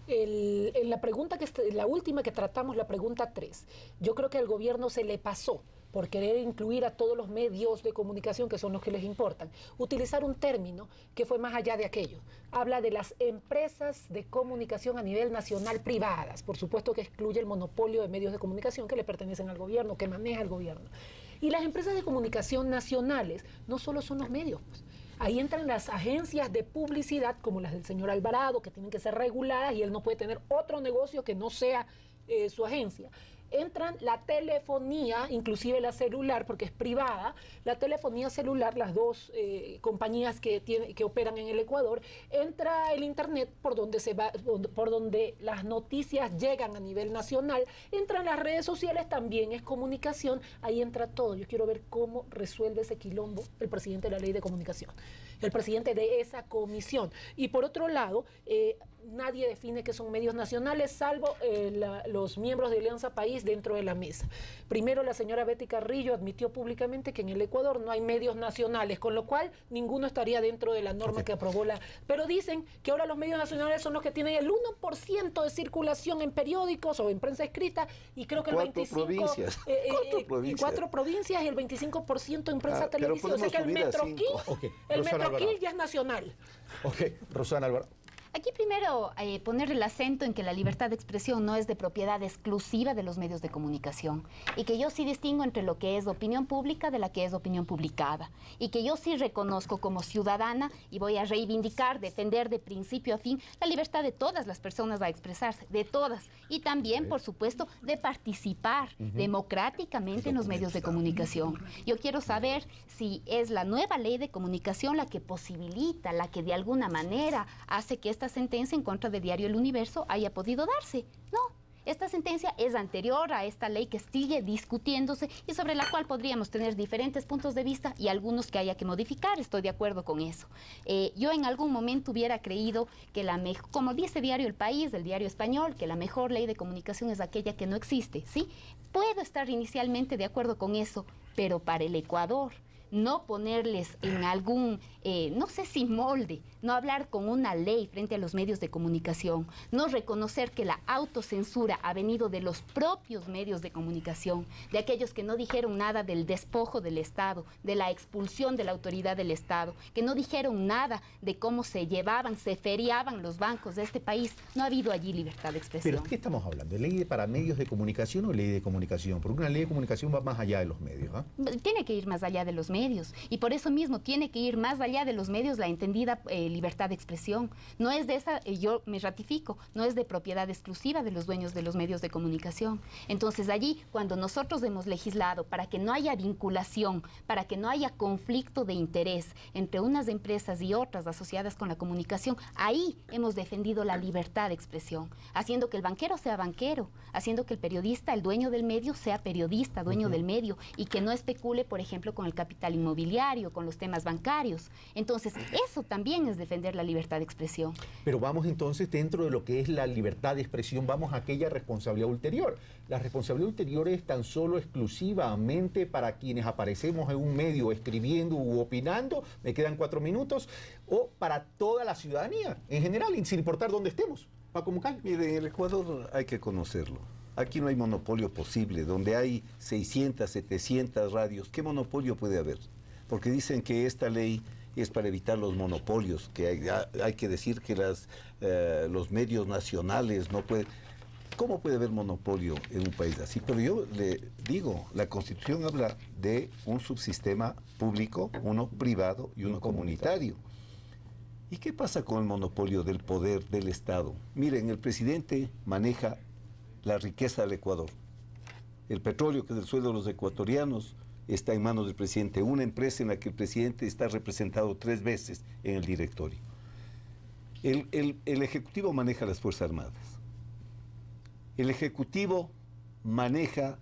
En la pregunta la última que tratamos, la pregunta 3, yo creo que al gobierno se le pasó por querer incluir a todos los medios de comunicación, que son los que les importan, utilizar un término que fue más allá de aquello. Habla de las empresas de comunicación a nivel nacional privadas, por supuesto que excluye el monopolio de medios de comunicación que le pertenecen al gobierno, que maneja el gobierno. Y las empresas de comunicación nacionales no solo son los medios, pues. Ahí entran las agencias de publicidad, como las del señor Alvarado, que tienen que ser reguladas y él no puede tener otro negocio que no sea su agencia. Entran la telefonía, inclusive la celular, porque es privada, la telefonía celular, las dos compañías que operan en el Ecuador, entra el internet por donde las noticias llegan a nivel nacional, entran las redes sociales, también es comunicación, ahí entra todo. Yo quiero ver cómo resuelve ese quilombo el presidente de la ley de comunicación, el presidente de esa comisión. Y por otro lado, nadie define qué son medios nacionales, salvo los miembros de Alianza País dentro de la mesa. Primero, la señora Betty Carrillo admitió públicamente que en el Ecuador no hay medios nacionales, con lo cual ninguno estaría dentro de la norma que aprobó la... Pero dicen que ahora los medios nacionales son los que tienen el 1% de circulación en periódicos o en prensa escrita, y creo que el 25%... Cuatro provincias y el 25% en prensa televisiva. O sea que el Metroquil ya es nacional. Rosana Alvarado. Aquí primero poner el acento en que la libertad de expresión no es de propiedad exclusiva de los medios de comunicación y que yo sí distingo entre lo que es opinión pública de la que es opinión publicada y que yo sí reconozco como ciudadana y voy a reivindicar, defender de principio a fin la libertad de todas las personas a expresarse, de todas, y también, por supuesto, de participar democráticamente en los medios de comunicación. Yo quiero saber si es la nueva ley de comunicación la que posibilita, la que de alguna manera hace que esta sentencia en contra del diario El Universo haya podido darse. No, esta sentencia es anterior a esta ley que sigue discutiéndose y sobre la cual podríamos tener diferentes puntos de vista y algunos que haya que modificar. Estoy de acuerdo con eso. Yo en algún momento hubiera creído que como dice diario El País, el diario español, que la mejor ley de comunicación es aquella que no existe, ¿sí? Puedo estar inicialmente de acuerdo con eso, pero para el Ecuador. No ponerles en algún, no sé si molde, no hablar con una ley frente a los medios de comunicación, no reconocer que la autocensura ha venido de los propios medios de comunicación, de aquellos que no dijeron nada del despojo del Estado, de la expulsión de la autoridad del Estado, que no dijeron nada de cómo se llevaban, se feriaban los bancos de este país. No ha habido allí libertad de expresión. ¿Pero qué estamos hablando? ¿De ley para medios de comunicación o ley de comunicación? Porque una ley de comunicación va más allá de los medios, ¿eh? Tiene que ir más allá de los medios. Y por eso mismo tiene que ir más allá de los medios la entendida libertad de expresión. No es de esa, yo me ratifico, no es de propiedad exclusiva de los dueños de los medios de comunicación. Entonces allí, cuando nosotros hemos legislado para que no haya vinculación, para que no haya conflicto de interés entre unas empresas y otras asociadas con la comunicación, ahí hemos defendido la libertad de expresión, haciendo que el banquero sea banquero, haciendo que el periodista, el dueño del medio, sea periodista, dueño del medio, y que no especule, por ejemplo, con el capital inmobiliario, con los temas bancarios. Entonces, eso también es defender la libertad de expresión. Pero vamos entonces, dentro de lo que es la libertad de expresión, vamos a aquella responsabilidad ulterior. La responsabilidad ulterior es tan solo exclusivamente para quienes aparecemos en un medio escribiendo u opinando, me quedan 4 minutos, o para toda la ciudadanía en general, sin importar dónde estemos. Paco Mucal. Mire, el Ecuador hay que conocerlo. Aquí no hay monopolio posible, donde hay 600, 700 radios. ¿Qué monopolio puede haber? Porque dicen que esta ley es para evitar los monopolios, que hay que decir que los medios nacionales no pueden... ¿Cómo puede haber monopolio en un país así? Pero yo le digo, la Constitución habla de un subsistema público, uno privado y uno comunitario. ¿Y qué pasa con el monopolio del poder del Estado? Miren, el presidente maneja la riqueza del Ecuador. El petróleo, que es el sueldo de los ecuatorianos, está en manos del presidente, una empresa en la que el presidente está representado 3 veces en el directorio. El Ejecutivo maneja las Fuerzas Armadas. El Ejecutivo maneja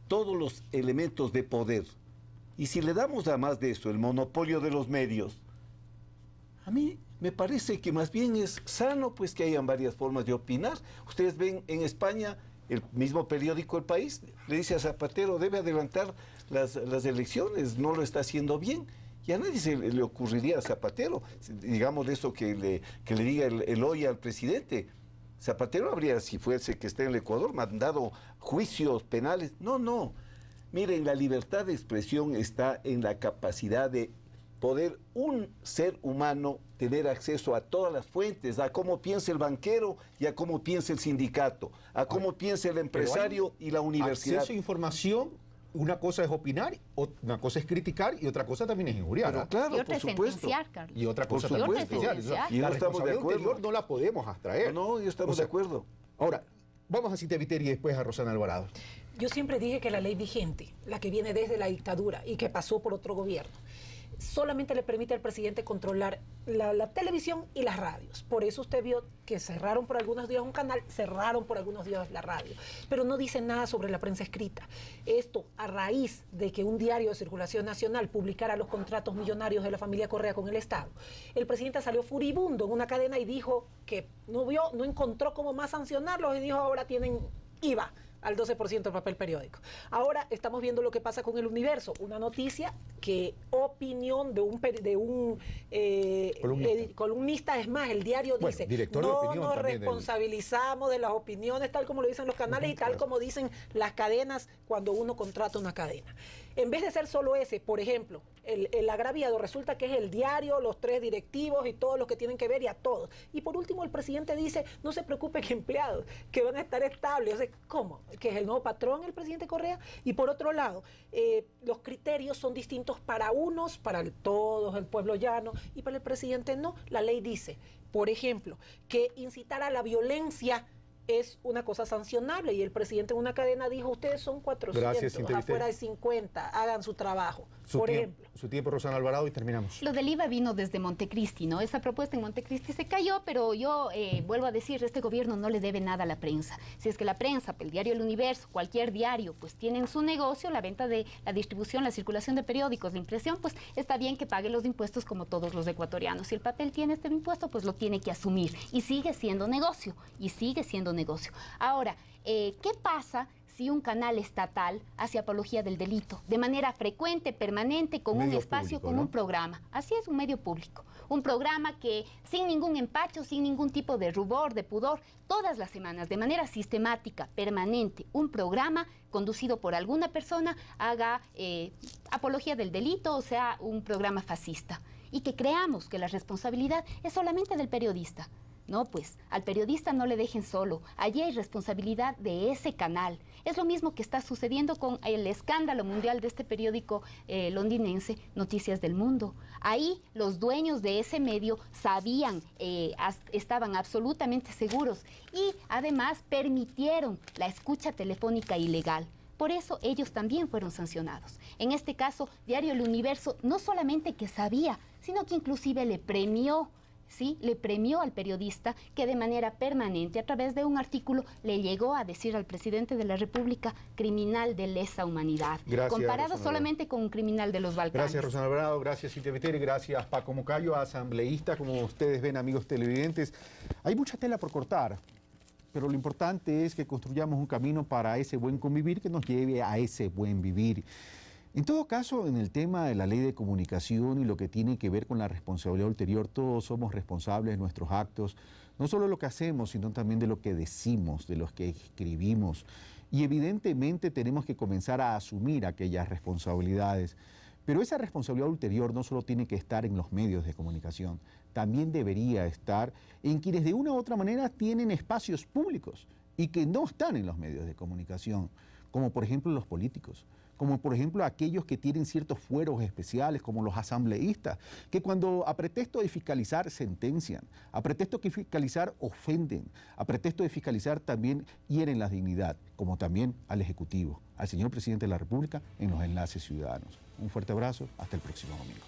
todos los elementos de poder. Y si le damos además de eso el monopolio de los medios, a mí me parece que más bien es sano pues que hayan varias formas de opinar. Ustedes ven en España, el mismo periódico El País le dice a Zapatero, debe adelantar las elecciones, no lo está haciendo bien. Y a nadie se le ocurriría a Zapatero, digamos de eso que le diga el hoy al presidente. Zapatero habría, si fuese que esté en el Ecuador, mandado juicios penales. No, no. Miren, la libertad de expresión está en la capacidad de poder un ser humano tener acceso a todas las fuentes, a cómo piensa el banquero y a cómo piensa el sindicato, a cómo piensa el empresario y la universidad. Acceso a información, una cosa es opinar, una cosa es criticar y otra cosa también es injuriar. Pero claro, y otra por es supuesto. sentenciar, Carlos. Y otra cosa también es sentenciar. Y La no estamos de responsabilidad acuerdo. ulterior no la podemos abstraer. No, ya estamos de acuerdo. Ahora, vamos a Cintia Viteri y después a Rosana Alvarado. Yo siempre dije que la ley vigente, la que viene desde la dictadura y que pasó por otro gobierno, solamente le permite al presidente controlar la televisión y las radios. Por eso usted vio que cerraron por algunos días un canal, cerraron por algunos días la radio. Pero no dice nada sobre la prensa escrita. Esto a raíz de que un diario de circulación nacional publicara los contratos millonarios de la familia Correa con el Estado. El presidente salió furibundo en una cadena y dijo que no encontró cómo más sancionarlos y dijo ahora tienen IVA al 12% del papel periódico. Ahora estamos viendo lo que pasa con El Universo, una noticia que opinión de un columnista, es más, el diario dice, no nos responsabilizamos de las opiniones tal como lo dicen los canales y tal como dicen las cadenas cuando uno contrata una cadena. En vez de ser solo ese, por ejemplo, el agraviado resulta que es el diario, los 3 directivos y todos los que tienen que ver y a todos. Y por último el presidente dice, no se preocupen empleados, que van a estar estables. O sea, ¿cómo? Que es el nuevo patrón el presidente Correa. Y por otro lado, los criterios son distintos para unos, para todos, el pueblo llano, y para el presidente no. La ley dice, por ejemplo, que incitar a la violencia es una cosa sancionable y el presidente en una cadena dijo, ustedes son 400, afuera de 50, hagan su trabajo, por ejemplo. Su tiempo, Rosana Alvarado, y terminamos. Lo del IVA vino desde Montecristi, ¿no? Esa propuesta en Montecristi se cayó, pero yo vuelvo a decir, este gobierno no le debe nada a la prensa. Si es que la prensa, el diario El Universo, cualquier diario, pues tienen su negocio, la venta de la distribución, la circulación de periódicos, la impresión, pues está bien que pague los impuestos como todos los ecuatorianos. Si el papel tiene este impuesto, pues lo tiene que asumir y sigue siendo negocio, negocio. Ahora, ¿qué pasa si un canal estatal hace apología del delito, de manera frecuente, permanente, con un espacio, con un programa. Así es, un medio público. Un programa que sin ningún empacho, sin ningún tipo de rubor, de pudor, todas las semanas, de manera sistemática, permanente, un programa conducido por alguna persona haga apología del delito, o sea, un programa fascista. Y que creamos que la responsabilidad es solamente del periodista. No, pues, al periodista no le dejen solo. Allí hay responsabilidad de ese canal. Es lo mismo que está sucediendo con el escándalo mundial de este periódico londinense, Noticias del Mundo. Ahí los dueños de ese medio sabían, estaban absolutamente seguros y además permitieron la escucha telefónica ilegal. Por eso ellos también fueron sancionados. En este caso, Diario El Universo no solamente que sabía, sino que inclusive le premió. Sí, le premió al periodista que de manera permanente, a través de un artículo, le llegó a decir al presidente de la República criminal de lesa humanidad. Gracias, comparado Rosana solamente con un criminal de los Balcanes. Gracias, Rosana Alvarado, gracias, Cintia Viteri, gracias, Paco Moncayo, asambleísta, como ustedes ven, amigos televidentes. Hay mucha tela por cortar, pero lo importante es que construyamos un camino para ese buen convivir que nos lleve a ese buen vivir. En todo caso, en el tema de la ley de comunicación y lo que tiene que ver con la responsabilidad ulterior, todos somos responsables de nuestros actos, no solo de lo que hacemos, sino también de lo que decimos, de lo que escribimos. Y evidentemente tenemos que comenzar a asumir aquellas responsabilidades. Pero esa responsabilidad ulterior no solo tiene que estar en los medios de comunicación, también debería estar en quienes de una u otra manera tienen espacios públicos y que no están en los medios de comunicación, como por ejemplo los políticos, como por ejemplo aquellos que tienen ciertos fueros especiales, como los asambleístas, que cuando a pretexto de fiscalizar sentencian, a pretexto de fiscalizar ofenden, a pretexto de fiscalizar también hieren la dignidad, como también al Ejecutivo, al señor Presidente de la República en los enlaces ciudadanos. Un fuerte abrazo, hasta el próximo domingo.